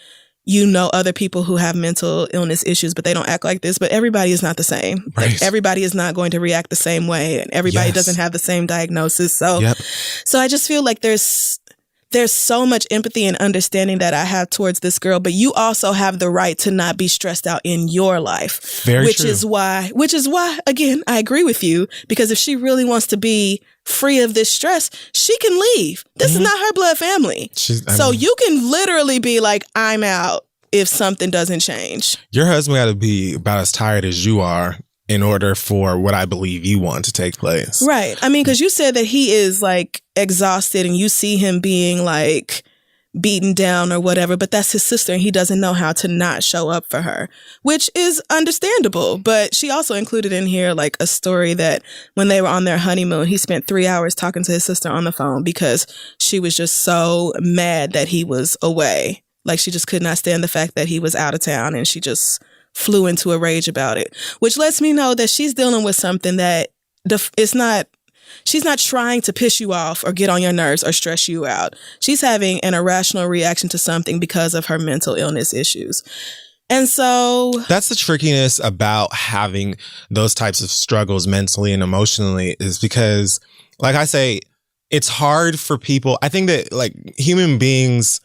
you know other people who have mental illness issues, but they don't act like this. But everybody is not the same. Right. Like, everybody is not going to react the same way. And everybody doesn't have the same diagnosis. So, so I just feel like there's so much empathy and understanding that I have towards this girl, but you also have the right to not be stressed out in your life. Which is why, again, I agree with you, because if she really wants to be free of this stress, she can leave. This is not her blood family. You can literally be like, I'm out if something doesn't change. Your husband got to be about as tired as you are in order for what I believe you want to take place. Right. I mean, because you said that he is like exhausted and you see him being like beaten down or whatever, but that's his sister and he doesn't know how to not show up for her, which is understandable. But she also included in here like a story that when they were on their honeymoon, he spent 3 hours talking to his sister on the phone because she was just so mad that he was away. Like, she just could not stand the fact that he was out of town, and she just flew into a rage about it, which lets me know that she's dealing with something that she's not trying to piss you off or get on your nerves or stress you out. She's having an irrational reaction to something because of her mental illness issues. And so that's the trickiness about having those types of struggles mentally and emotionally, is because, like I say, it's hard for people. I think that like human beings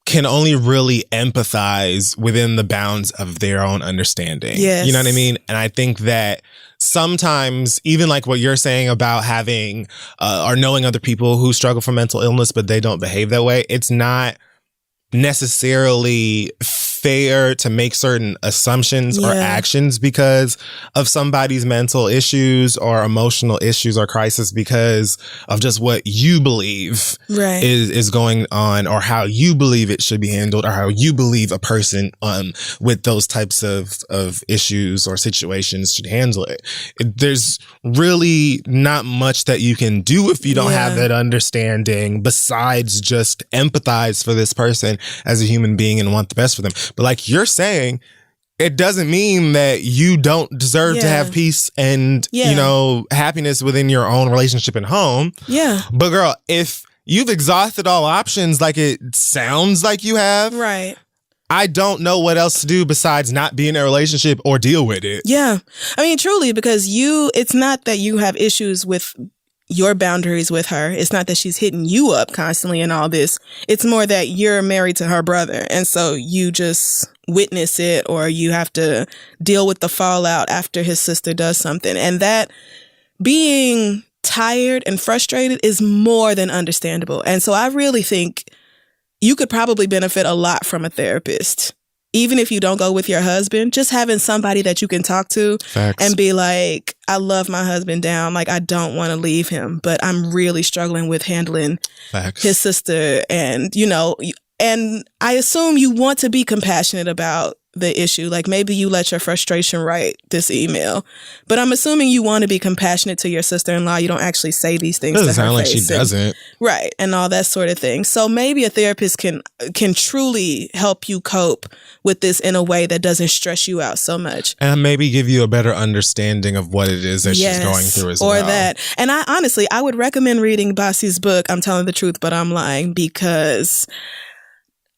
can only really empathize within the bounds of their own understanding. Yes. You know what I mean? And I think that sometimes, even like what you're saying about having or knowing other people who struggle from mental illness, but they don't behave that way, it's not necessarily fair to make certain assumptions or actions because of somebody's mental issues or emotional issues or crisis because of just what you believe is going on, or how you believe it should be handled, or how you believe a person with those types of issues or situations should handle it. There's really not much that you can do if you don't have that understanding besides just empathize for this person as a human being and want the best for them. But like you're saying, it doesn't mean that you don't deserve to have peace and, you know, happiness within your own relationship and home. Yeah. But girl, if you've exhausted all options like it sounds like you have, right, I don't know what else to do besides not be in a relationship or deal with it. Yeah. I mean, truly, because it's not that you have issues with your boundaries with her. It's not that she's hitting you up constantly and all this. It's more that you're married to her brother. And so you just witness it, or you have to deal with the fallout after his sister does something. And that being tired and frustrated is more than understandable. And so I really think you could probably benefit a lot from a therapist. Even if you don't go with your husband, just having somebody that you can talk to and be like, I love my husband down. Like, I don't want to leave him, but I'm really struggling with handling his sister. And, you know, and I assume you want to be compassionate about the issue. Like, maybe you let your frustration write this email, but I'm assuming you want to be compassionate to your sister-in-law. You don't actually say these things to her face. It doesn't sound like she doesn't. Right. And all that sort of thing. So maybe a therapist can truly help you cope with this in a way that doesn't stress you out so much. And maybe give you a better understanding of what it is that she's going through as well. Or that. And I would recommend reading Bossy's book, I'm Telling the Truth, But I'm Lying, because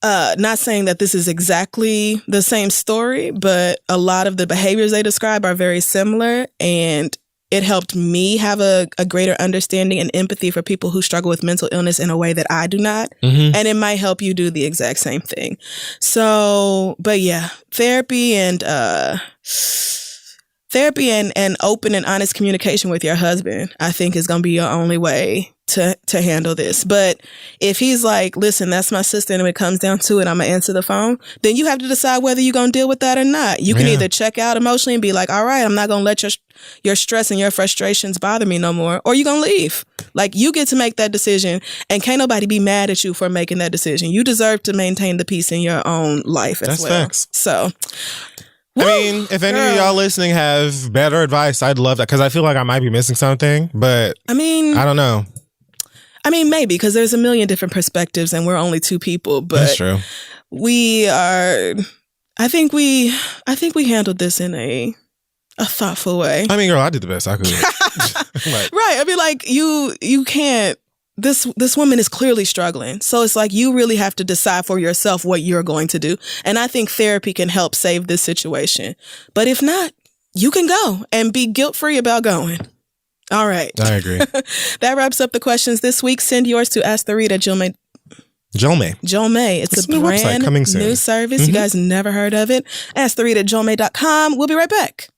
not saying that this is exactly the same story, but a lot of the behaviors they describe are very similar, and it helped me have a greater understanding and empathy for people who struggle with mental illness in a way that I do not. Mm-hmm. And it might help you do the exact same thing. So, but yeah, therapy and open and honest communication with your husband, I think, is going to be your only way to handle this. But if he's like, listen, that's my sister, and when it comes down to it, I'm going to answer the phone, then you have to decide whether you're going to deal with that or not. You can either check out emotionally and be like, all right, I'm not going to let your stress and your frustrations bother me no more, or you're going to leave. Like, you get to make that decision, and can't nobody be mad at you for making that decision. You deserve to maintain the peace in your own life as well. That's facts. So, I mean, if any of y'all listening have better advice, I'd love that, because I feel like I might be missing something, but I don't know. I mean, maybe, because there's a million different perspectives and we're only two people, but that's true. I think we handled this in a thoughtful way. I mean, girl, I did the best I could. Right. I mean, like, you can't, this woman is clearly struggling. So it's like, you really have to decide for yourself what you're going to do. And I think therapy can help save this situation. But if not, you can go and be guilt-free about going. All right. I agree. That wraps up the questions this week. Send yours to AskTheRead@Jolme. It's a brand new service. Mm-hmm. You guys never heard of it. AskTheRead@Jolme.com. We'll be right back.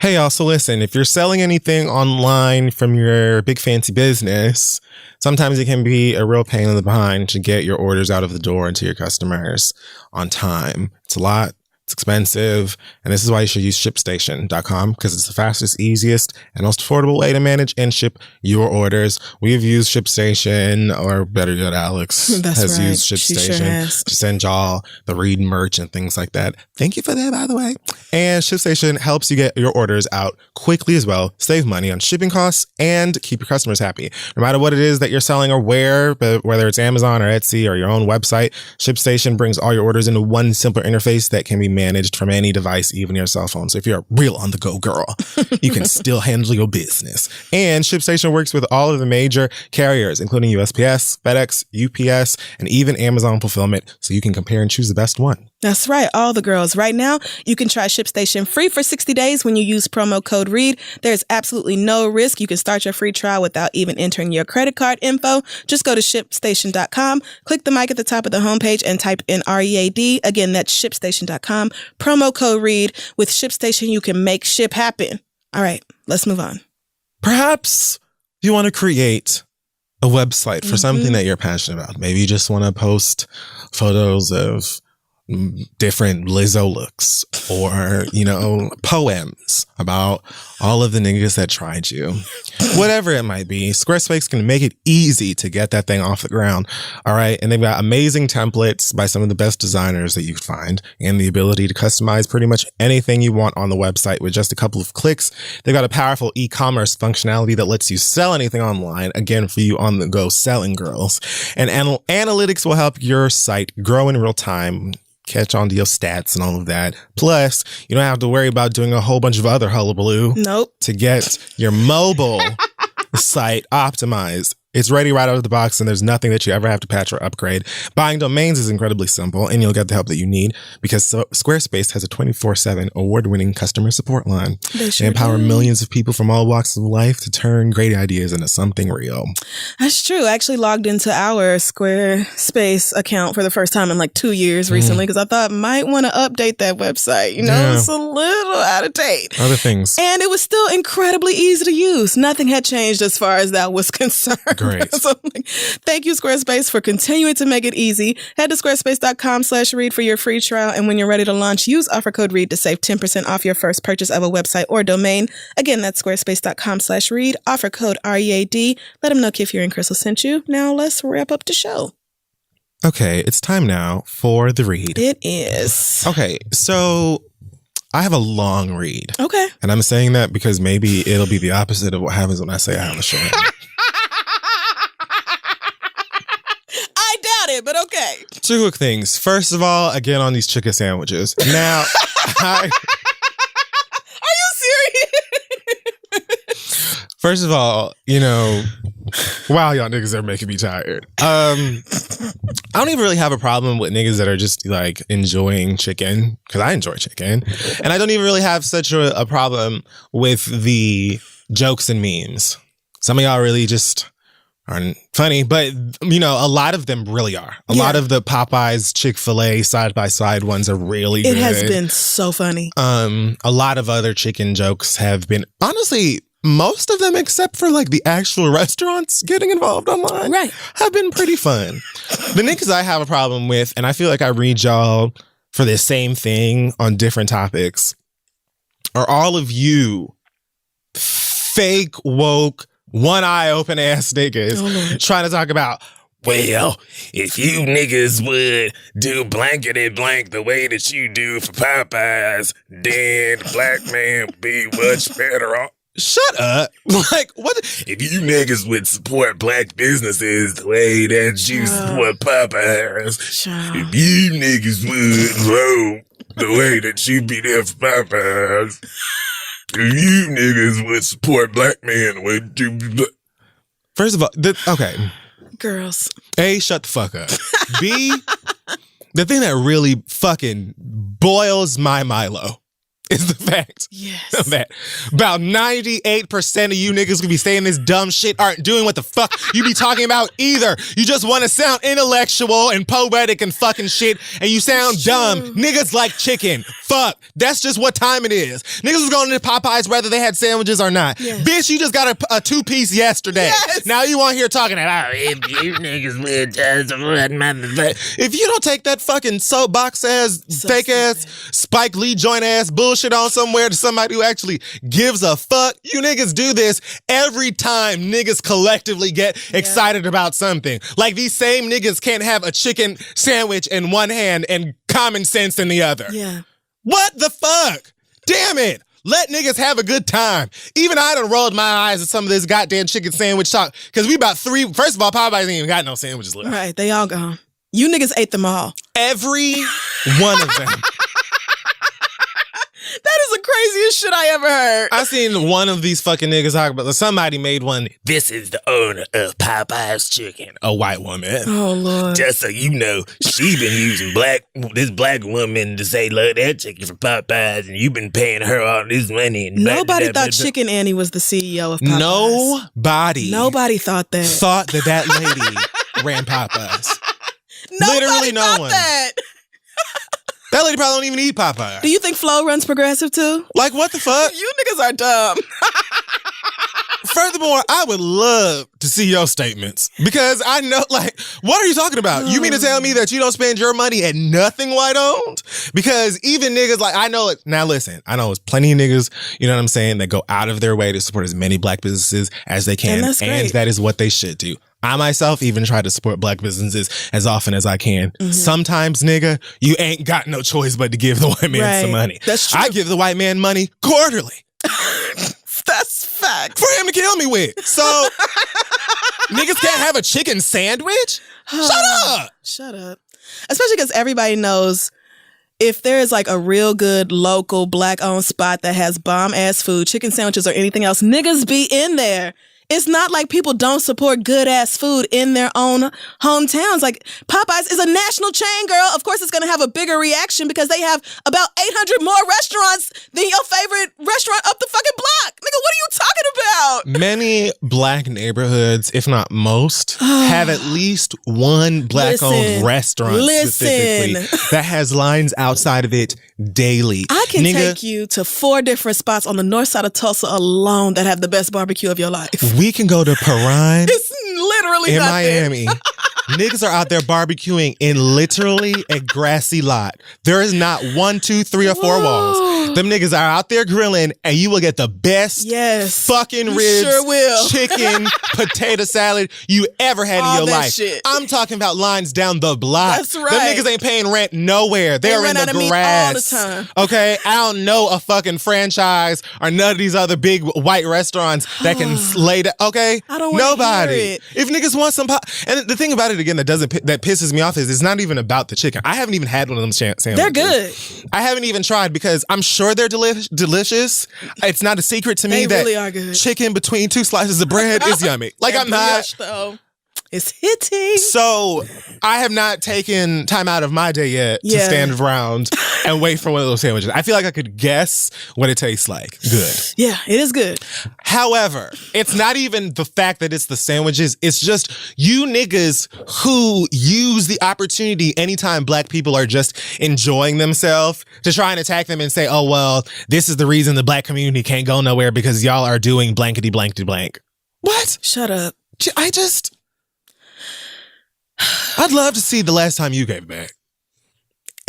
Hey, y'all. So listen, if you're selling anything online from your big fancy business, sometimes it can be a real pain in the behind to get your orders out of the door and to your customers on time. It's a lot. It's expensive, and this is why you should use ShipStation.com, because it's the fastest, easiest, and most affordable way to manage and ship your orders. We've used ShipStation, or better yet, Alex has used ShipStation to send y'all the Read merch and things like that. Thank you for that, by the way. And ShipStation helps you get your orders out quickly as well, save money on shipping costs, and keep your customers happy. No matter what it is that you're selling or where, but whether it's Amazon or Etsy or your own website, ShipStation brings all your orders into one simple interface that can be managed from any device, even your cell phone. So if you're a real on-the-go girl, you can still handle your business. And ShipStation works with all of the major carriers, including USPS, FedEx, UPS, and even Amazon Fulfillment, so you can compare and choose the best one. That's right, all the girls. Right now, you can try ShipStation free for 60 days when you use promo code READ. There's absolutely no risk. You can start your free trial without even entering your credit card info. Just go to ShipStation.com, click the mic at the top of the homepage, and type in READ. Again, that's ShipStation.com, promo code READ. With ShipStation, you can make ship happen. All right, let's move on. Perhaps you want to create a website for something that you're passionate about. Maybe you just want to post photos of different Lizzo looks or, poems about all of the niggas that tried you. Whatever it might be, Squarespace can make it easy to get that thing off the ground. All right. And they've got amazing templates by some of the best designers that you could find and the ability to customize pretty much anything you want on the website with just a couple of clicks. They've got a powerful e-commerce functionality that lets you sell anything online, again, for you on the go selling girls. And analytics will help your site grow in real time, catch on to your stats and all of that. Plus, you don't have to worry about doing a whole bunch of other hullabaloo to get your mobile site optimized. It's ready right out of the box, and there's nothing that you ever have to patch or upgrade. Buying domains is incredibly simple, and you'll get the help that you need because Squarespace has a 24/7 award-winning customer support line. They empower millions of people from all walks of life to turn great ideas into something real. That's true. I actually logged into our Squarespace account for the first time in like 2 years recently because I thought I might want to update that website. It's a little out of date. Other things. And it was still incredibly easy to use. Nothing had changed as far as that was concerned. Great. So, thank you, Squarespace, for continuing to make it easy. Head to squarespace.com/read for your free trial. And when you're ready to launch, use offer code READ to save 10% off your first purchase of a website or domain. Again, that's squarespace.com/read. Offer code READ. Let them know Kid Fury and Crystal sent you. Now let's wrap up the show. Okay, it's time now for the read. It is. Okay, so I have a long read. Okay. And I'm saying that because maybe it'll be the opposite of what happens when I say I have a short. I doubt it, but okay. Two quick things. First of all, again on these chicken sandwiches. Now, Are you serious? First of all, wow, y'all niggas are making me tired. I don't even really have a problem with niggas that are just like enjoying chicken because I enjoy chicken. And I don't even really have such a problem with the jokes and memes. Some of y'all really just aren't funny, but a lot of them really are. A lot of the Popeyes, Chick-fil-A side-by-side ones are really good. It has been so funny. A lot of other chicken jokes have been, honestly, most of them except for like the actual restaurants getting involved online have been pretty fun. The niggas I have a problem with, and I feel like I read y'all for the same thing on different topics, are all of you fake woke, one eye open ass niggas trying to talk about, well, if you niggas would do blankety blank the way that you do for Popeyes, then the black man would be much better off. Shut up. Like, what? If you niggas would support black businesses the way that you support Popeyes, if you niggas would vote the way that you be there for Popeyes, if you niggas would support black men the way that you be. First of all, okay. Girls. A, shut the fuck up. B, the thing that really fucking boils my Milo is the fact that about 98% of you niggas who be saying this dumb shit aren't doing what the fuck you be talking about either. You just want to sound intellectual and poetic and fucking shit, and you sound dumb. Niggas like chicken. Fuck. That's just what time it is. Niggas was going to Popeyes whether they had sandwiches or not. Bitch, you just got a 2-piece yesterday. Now you on here talking about, if you niggas would just... If you don't take that fucking soapbox ass, fake ass, Spike Lee joint ass bullshit on somewhere to somebody who actually gives a fuck. You niggas do this every time niggas collectively get excited about something. Like these same niggas can't have a chicken sandwich in one hand and common sense in the other. What the fuck? Damn it. Let niggas have a good time. Even I done rolled my eyes at some of this goddamn chicken sandwich talk because we about first of all, Popeyes ain't even got no sandwiches left. Right, they all gone. You niggas ate them all. Every one of them. That is a craziest shit I ever heard. I seen one of these fucking niggas talk about, somebody made one, this is the owner of Popeye's Chicken, a white woman. Oh, Lord. Just so you know, she been using this black woman to say, love that chicken for Popeyes, and you've been paying her all this money. And Nobody thought Chicken Annie was the CEO of Popeyes. Nobody thought that. Thought that lady ran Popeyes. Literally no thought one. That. That lady probably don't even eat Popeyes. Do you think Flo runs progressive too? Like, what the fuck? You niggas are dumb. Furthermore, I would love to see your statements because I know, like, what are you talking about? You mean to tell me that you don't spend your money at nothing white owned? Because even niggas, like, I know it. Now, listen, I know it's plenty of niggas, you know what I'm saying, that go out of their way to support as many black businesses as they can. And that is what they should do. I myself even try to support black businesses as often as I can. Mm-hmm. Sometimes, nigga, you ain't got no choice but to give the white man some money. That's true. I give the white man money quarterly. That's fact. For him to kill me with. So, niggas can't have a chicken sandwich? Shut up. Especially because everybody knows if there's like a real good local black-owned spot that has bomb-ass food, chicken sandwiches or anything else, niggas be in there. It's not like people don't support good-ass food in their own hometowns. Like, Popeyes is a national chain, girl. Of course, it's going to have a bigger reaction because they have about 800 more restaurants than your favorite restaurant up the fucking block. Nigga, what are you talking about? Many black neighborhoods, if not most, have at least one black-owned restaurant specifically that has lines outside of it daily. I can take you to 4 different spots on the north side of Tulsa alone that have the best barbecue of your life. We can go to Pryor. It's literally in Miami. Niggas are out there barbecuing in literally a grassy lot. There is not 1, 2, 3, or 4 walls. Them niggas are out there grilling, and you will get the best fucking ribs, chicken, potato salad you ever had in your life. Shit. I'm talking about lines down the block. That's right. Them niggas ain't paying rent nowhere. They're in the grass. All the time. Okay, I don't know a fucking franchise or none of these other big white restaurants that can lay that. Okay, I don't want to hear it. If niggas want some and the thing about it again that pisses me off is it's not even about the chicken. I haven't even had one of them sandwiches. They're good. I haven't even tried because I'm sure they're delicious. It's not a secret to me that really are good. Chicken between 2 slices of bread is yummy. Like, I'm not. Though. It's hitting. So I have not taken time out of my day yet to stand around and wait for one of those sandwiches. I feel like I could guess what it tastes like. Good. Yeah, it is good. However, it's not even the fact that it's the sandwiches. It's just you niggas who use the opportunity anytime black people are just enjoying themselves to try and attack them and say, oh, well, this is the reason the black community can't go nowhere because y'all are doing blankety blankety blank. What? Shut up. I'd love to see the last time you gave back.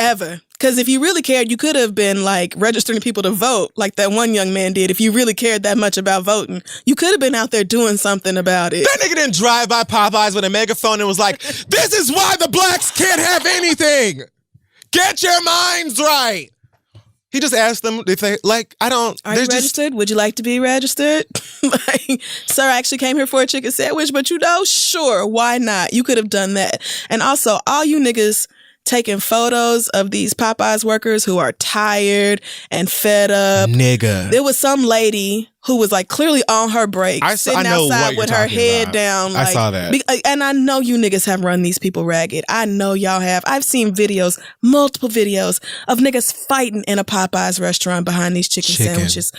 Ever. Because if you really cared, you could have been like registering people to vote like that one young man did. If you really cared that much about voting, you could have been out there doing something about it. That nigga didn't drive by Popeyes with a megaphone and was like, this is why the blacks can't have anything. Get your minds right. He just asked them if they, like, I don't... Are you registered? Would you like to be registered? Like, sir, I actually came here for a chicken sandwich, but sure, why not? You could have done that. And also, all you niggas taking photos of these Popeyes workers who are tired and fed up. Nigga. There was some lady who was like clearly on her break, sitting outside with her head down. Like, I saw that. And I know you niggas have run these people ragged. I know y'all have. I've seen videos, multiple videos of niggas fighting in a Popeyes restaurant behind these chicken sandwiches.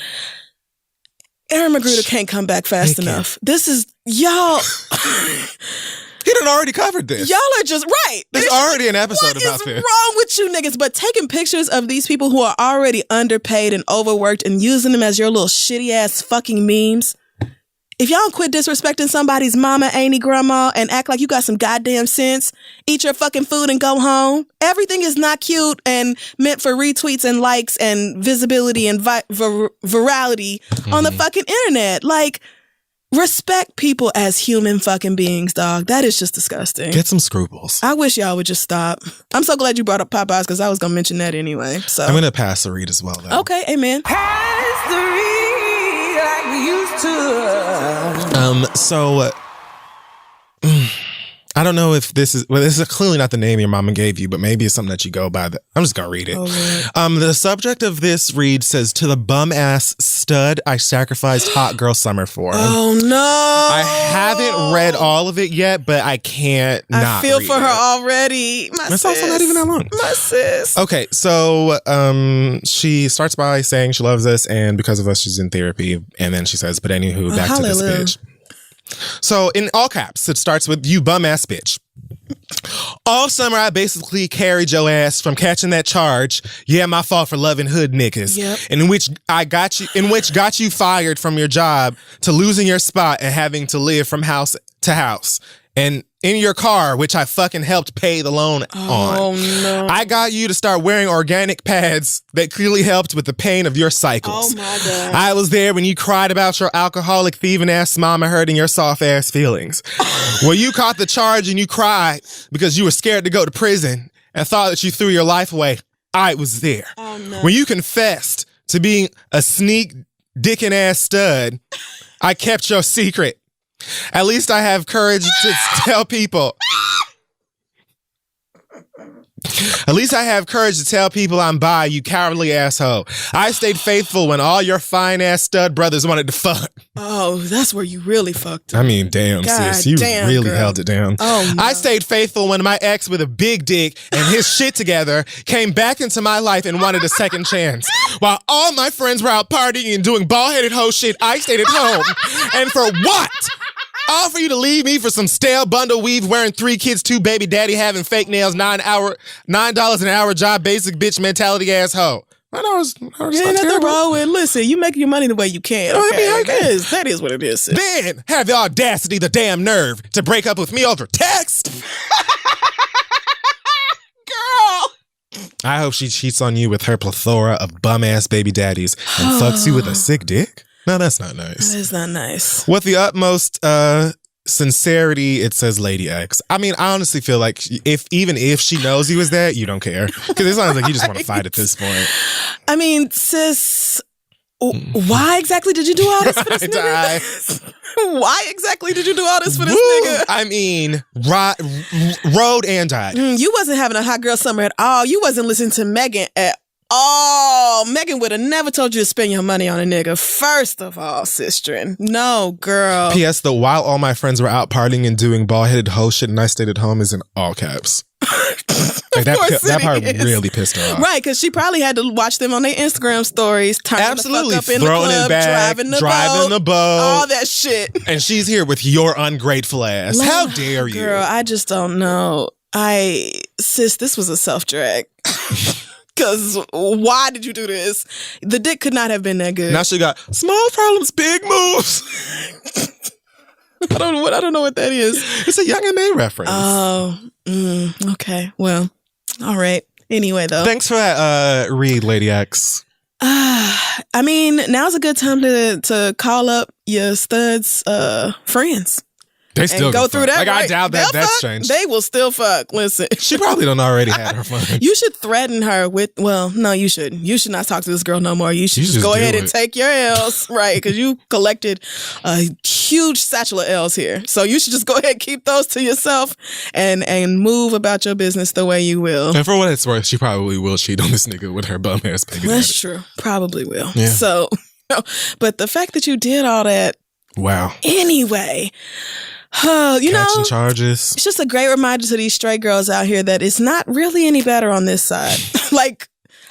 Aaron Magruder can't come back fast enough. This is, y'all... He done already covered this. Y'all are just right. There's already an episode about this. What is wrong with you niggas? But taking pictures of these people who are already underpaid and overworked and using them as your little shitty ass fucking memes. If y'all don't quit disrespecting somebody's mama, auntie, grandma, and act like you got some goddamn sense, eat your fucking food and go home. Everything is not cute and meant for retweets and likes and visibility and virality on the fucking internet. Like, respect people as human fucking beings, dog. That is just disgusting. Get some scruples. I wish y'all would just stop. I'm so glad you brought up Popeyes because I was going to mention that anyway. So I'm going to pass the read as well, though. Okay, amen. Pass the read like we used to. So I don't know if this is clearly not the name your mama gave you, but maybe it's something that you go by. I'm just gonna read it. The subject of this read says, "To the bum ass stud I sacrificed hot girl summer for." Oh no! I haven't read all of it yet, but I can't. I feel for her already. It's also not even that long. My sis. Okay, so she starts by saying she loves us, and because of us, she's in therapy. And then she says, "But anywho, back to this bitch." So in all caps, it starts with, "You bum ass bitch. All summer, I basically carried your ass from catching that charge. Yeah, my fault for loving hood niggas. Yep. In which got you fired from your job to losing your spot and having to live from house to house. And in your car, which I fucking helped pay the loan on. Oh, no. I got you to start wearing organic pads that clearly helped with the pain of your cycles. Oh, my God. I was there when you cried about your alcoholic, thieving ass mama hurting your soft ass feelings. When you caught the charge and you cried because you were scared to go to prison and thought that you threw your life away, I was there. Oh, no. When you confessed to being a sneak dickin' ass stud, I kept your secret. At least I have courage to tell people. At least I have courage to tell people I'm bi, you cowardly asshole. I stayed faithful when all your fine ass stud brothers wanted to fuck. Oh, that's where you really fucked up. I mean, damn, God sis. You damn, really girl. held it down. Oh, no. I stayed faithful when my ex with a big dick and his shit together came back into my life and wanted a second chance. While all my friends were out partying and doing bald-headed hoe shit, I stayed at home. And for what? All for you to leave me for some stale bundle weave wearing 3 kids, 2 baby daddy having fake nails, $9 an hour job, basic bitch mentality asshole. I know it's Ain't nothing wrong with, listen, you make your money the way you can. Oh, I Okay? mean, That is what it is. Sis. Then have the audacity, the damn nerve to break up with me over text. Girl. I hope she cheats on you with her plethora of bum-ass baby daddies and fucks you with a sick dick. No, that's not nice. That is not nice. With the utmost sincerity, it says Lady X. I mean, I honestly feel like even if she knows he was that, you don't care. Because it sounds like you just want to fight at this point. I mean, sis, why exactly did you do all this for this nigga? Why exactly did you do all this for this nigga? I mean, rode and died. You wasn't having a hot girl summer at all. You wasn't listening to Megan at all. Megan would have never told you to spend your money on a nigga. First of all, sistren. No, girl. P.S. though, while all my friends were out partying and doing bald-headed hoe shit and I stayed at home is in all caps. Like that part really pissed her off. Right, because she probably had to watch them on their Instagram stories, turning the fuck up in throwing the club, it back, driving the boat, all that shit. And she's here with your ungrateful ass. How dare you? Girl, I just don't know. Sis, this was a self-drag. Because why did you do this? The dick could not have been that good. Now she got small problems, big moves. I don't know what that is. It's a Young M.A. reference. Oh, okay. Well, all right. Anyway, though. Thanks for that read, Lady X. I mean, now's a good time to call up your studs' friends. They still go through that. Like, right? I doubt that's changed. They will still fuck. Listen. She probably don't already have her fun. You should threaten her with, well, no, you shouldn't. You should not talk to this girl no more. You should just go ahead and take your L's, right? Because you collected a huge satchel of L's here. So you should just go ahead and keep those to yourself and move about your business the way you will. And for what it's worth, she probably will cheat on this nigga with her bum ass baby. That's true. Probably will. Yeah. So, but the fact that you did all that. Wow. Anyway. Catching charges. It's just a great reminder to these straight girls out here that it's not really any better on this side. Like,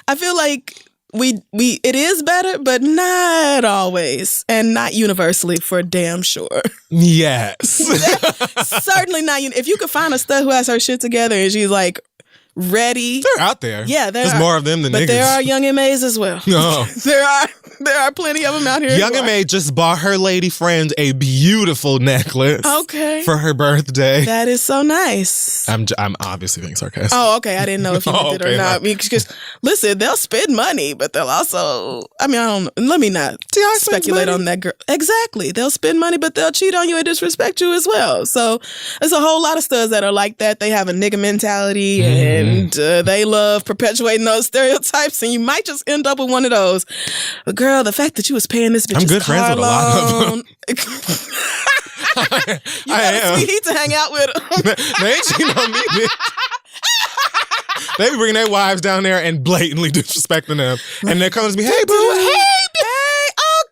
I feel like it is better, but not always, and not universally for damn sure. Yes. Certainly not. If you could find a stud who has her shit together and she's like ready, they're out there. Yeah, there's more of them than niggas. But there are young MAs as well. No, there are plenty of them out here. Young MA just bought her lady friend a beautiful necklace. Okay. For her birthday. That is so nice. I'm obviously being sarcastic. Oh, okay. I didn't know if you did it or not. Because listen, they'll spend money, but they'll also. I mean, let me not speculate on that girl. Exactly. They'll spend money, but they'll cheat on you and disrespect you as well. So there's a whole lot of studs that are like that. They have a nigga mentality and they love perpetuating those stereotypes, and you might just end up with one of those. But girl, the fact that you was paying this bitch's I'm good friends with a lot of them. You got a sweet heat to hang out with them. They ain't cheating on me, bitch. They bring their wives down there and blatantly disrespecting them. And they come to me, hey, boo. Hey, oh,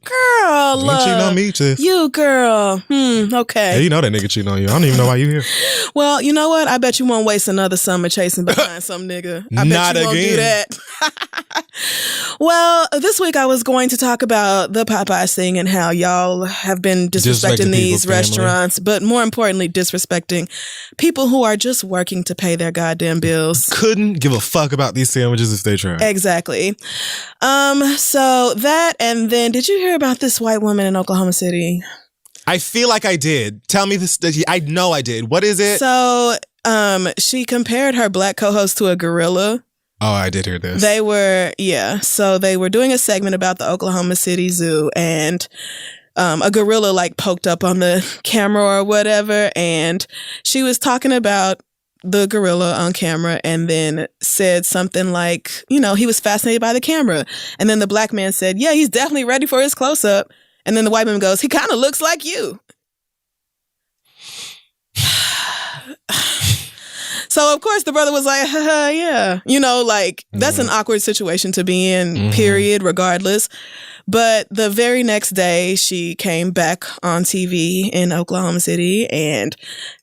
girl. You ain't cheating on me, sis. You, girl. Okay. Yeah, you know that nigga cheating on you. I don't even know why you here. Well, you know what? I bet you won't waste another summer chasing behind some nigga. I bet Not you won't do again. that. Well, this week I was going to talk about the Popeyes thing and how y'all have been disrespecting these people's restaurants, but more importantly, disrespecting people who are just working to pay their goddamn bills. Couldn't give a fuck about these sandwiches if they tried. Exactly. So that, and then did you hear about this white woman in Oklahoma City? I feel like I did. Tell me this. I know I did. What is it? So, she compared her black co-host to a gorilla. Oh, I did hear this. So they were doing a segment about the Oklahoma City Zoo, and a gorilla like poked up on the camera or whatever, and she was talking about the gorilla on camera and then said something like, you know, he was fascinated by the camera. And then the black man said, yeah, he's definitely ready for his close-up. And then the white man goes, he kind of looks like you. So, of course, the brother was like, yeah. You know, like, that's an awkward situation to be in, period, regardless. But the very next day, she came back on TV in Oklahoma City and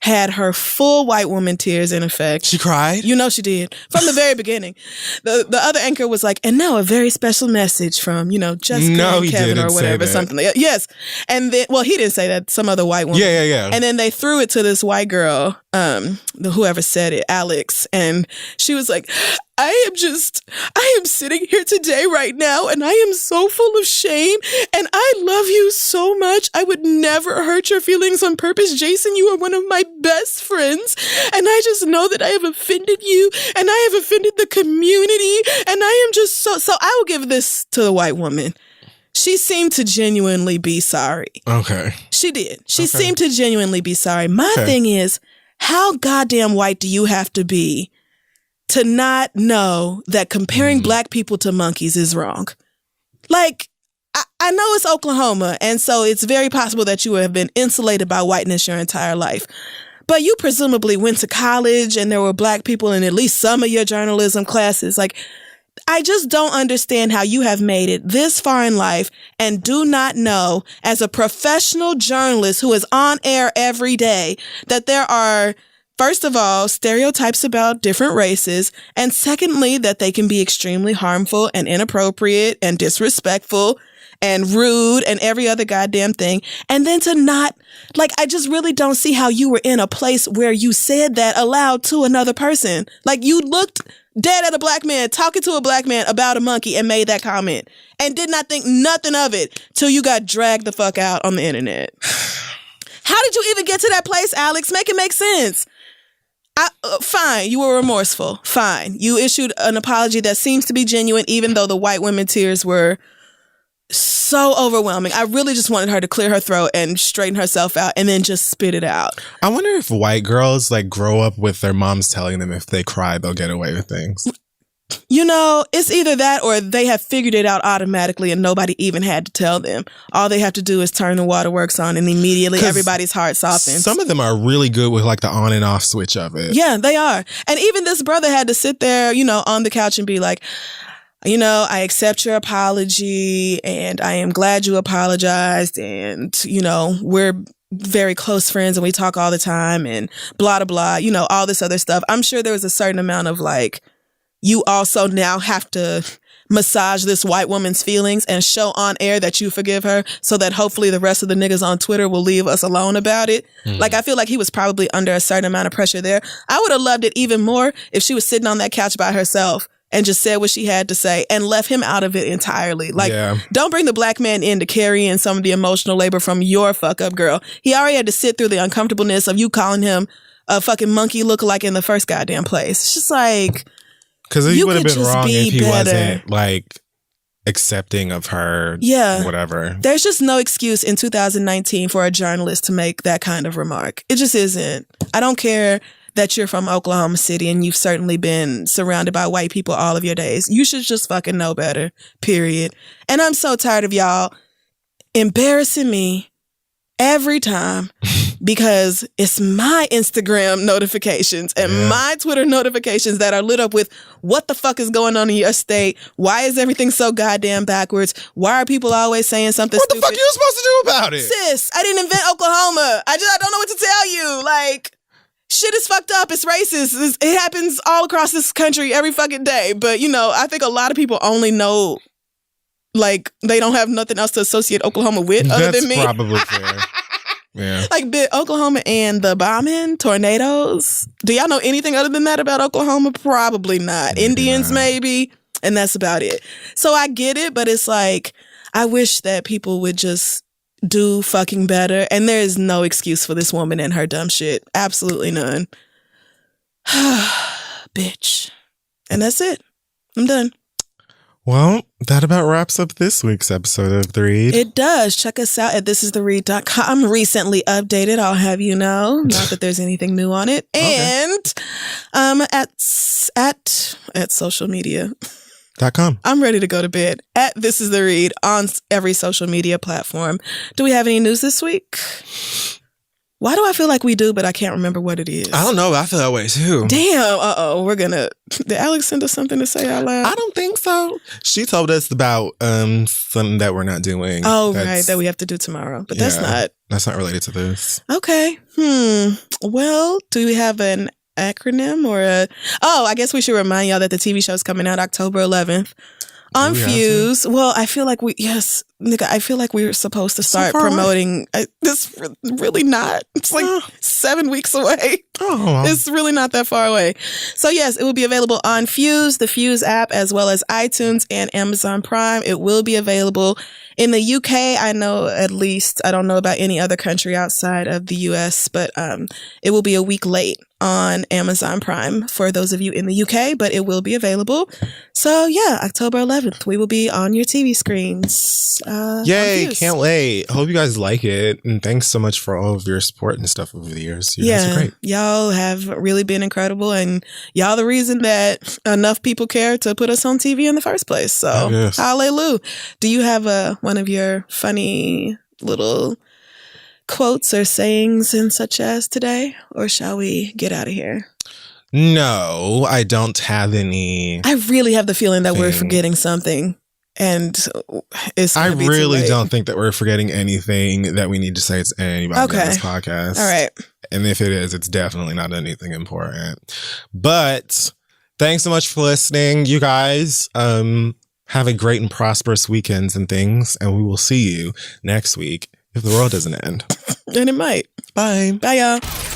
had her full white woman tears in effect. She cried? You know she did. From the very beginning. The other anchor was like, and now a very special message from, you know, Jessica and Kevin or whatever, something like that. Yes. And then, well, he didn't say that. Some other white woman. Yeah. And then they threw it to this white girl, whoever said it, Alex. And she was like, I am sitting here today right now and I am so full of shame and I love you so much. I would never hurt your feelings on purpose. Jason, you are one of my best friends and I just know that I have offended you and I have offended the community and I am just so I will give this to the white woman. She seemed to genuinely be sorry. Okay. She did. She seemed to genuinely be sorry. My thing is, how goddamn white do you have to be to not know that comparing black people to monkeys is wrong? Like, I know it's Oklahoma, and so it's very possible that you have been insulated by whiteness your entire life. But you presumably went to college and there were black people in at least some of your journalism classes. Like, I just don't understand how you have made it this far in life and do not know, as a professional journalist who is on air every day, that there are, first of all, stereotypes about different races, and secondly, that they can be extremely harmful and inappropriate and disrespectful and rude and every other goddamn thing. And then to not, like, I just really don't see how you were in a place where you said that aloud to another person. Like, you looked dead at a black man, talking to a black man about a monkey and made that comment and did not think nothing of it till you got dragged the fuck out on the internet. How did you even get to that place, Alex? Make it make sense. Fine, you were remorseful. Fine. You issued an apology that seems to be genuine, even though the white women tears were so overwhelming. I really just wanted her to clear her throat and straighten herself out and then just spit it out. I wonder if white girls like grow up with their moms telling them if they cry, they'll get away with things. You know, it's either that or they have figured it out automatically and nobody even had to tell them. All they have to do is turn the waterworks on and immediately everybody's heart softens. Some of them are really good with like the on and off switch of it. Yeah, they are. And even this brother had to sit there, you know, on the couch and be like, you know, I accept your apology and I am glad you apologized. And, you know, we're very close friends and we talk all the time and blah, blah, blah, you know, all this other stuff. I'm sure there was a certain amount of like, you also now have to massage this white woman's feelings and show on air that you forgive her so that hopefully the rest of the niggas on Twitter will leave us alone about it. Like, I feel like he was probably under a certain amount of pressure there. I would have loved it even more if she was sitting on that couch by herself and just said what she had to say and left him out of it entirely. Like, don't bring the black man in to carry in some of the emotional labor from your fuck up girl. He already had to sit through the uncomfortableness of you calling him a fucking monkey lookalike in the first goddamn place. It's just like, because he you would have could been just wrong be if he better. wasn't like accepting of her. Yeah. Whatever. There's just no excuse in 2019 for a journalist to make that kind of remark. It just isn't. I don't care that you're from Oklahoma City and you've certainly been surrounded by white people all of your days. You should just fucking know better, period. And I'm so tired of y'all embarrassing me every time because it's my Instagram notifications and my Twitter notifications that are lit up with what the fuck is going on in your state? Why is everything so goddamn backwards? Why are people always saying something What the stupid? fuck are you supposed to do about it? Sis, I didn't invent Oklahoma. I don't know what to tell you. Like, shit is fucked up. It's racist. It happens all across this country every fucking day. But, you know, I think a lot of people only know, like, they don't have nothing else to associate Oklahoma with other than me. That's probably fair. Yeah. Like, Oklahoma and the bombing, tornadoes. Do y'all know anything other than that about Oklahoma? Probably not. Indians, maybe. And that's about it. So I get it, but it's like, I wish that people would just do fucking better. And there is no excuse for this woman and her dumb shit. Absolutely none. Bitch. And that's it. I'm done. Well, that about wraps up this week's episode of The Read. It does. Check us out at thisistheread.com. Recently updated, I'll have you know. Not that there's anything new on it. Okay. And at social media. .com. I'm ready to go to bed. At This Is The Read on every social media platform. Do we have any news this week? Why do I feel like we do, but I can't remember what it is? I don't know. I feel that way too. Damn. We're gonna... Did Alex send us something to say out loud? I don't think so. She told us about something that we're not doing. Oh, right. That we have to do tomorrow. But that's not... That's not related to this. Okay. Well, do we have an acronym or a... Oh, I guess we should remind y'all that the TV show is coming out October 11th. On Fuse. Well, I feel like I feel like we were supposed to start promoting this. Really not. It's like 7 weeks away. Oh, it's really not that far away. So yes, it will be available on Fuse, the Fuse app, as well as iTunes and Amazon Prime. It will be available in the UK. I know at least. I don't know about any other country outside of the US, but it will be a week late on Amazon Prime for those of you in the UK, but it will be available. So yeah, October 11th, we will be on your TV screens. Yay, can't wait. Hope you guys like it. And thanks so much for all of your support and stuff over the years. You guys are great. Y'all have really been incredible, and y'all the reason that enough people care to put us on TV in the first place. So hallelujah. Do you have one of your funny little quotes or sayings and such as today, or shall we get out of here? No, I don't have any. I really have the feeling that we're forgetting something, and I really don't think that we're forgetting anything that we need to say to anybody on this podcast. All right. And if it is, it's definitely not anything important. But thanks so much for listening, you guys. Have a great and prosperous weekends and things, and we will see you next week if the world doesn't end. And it might. Bye. Bye, y'all.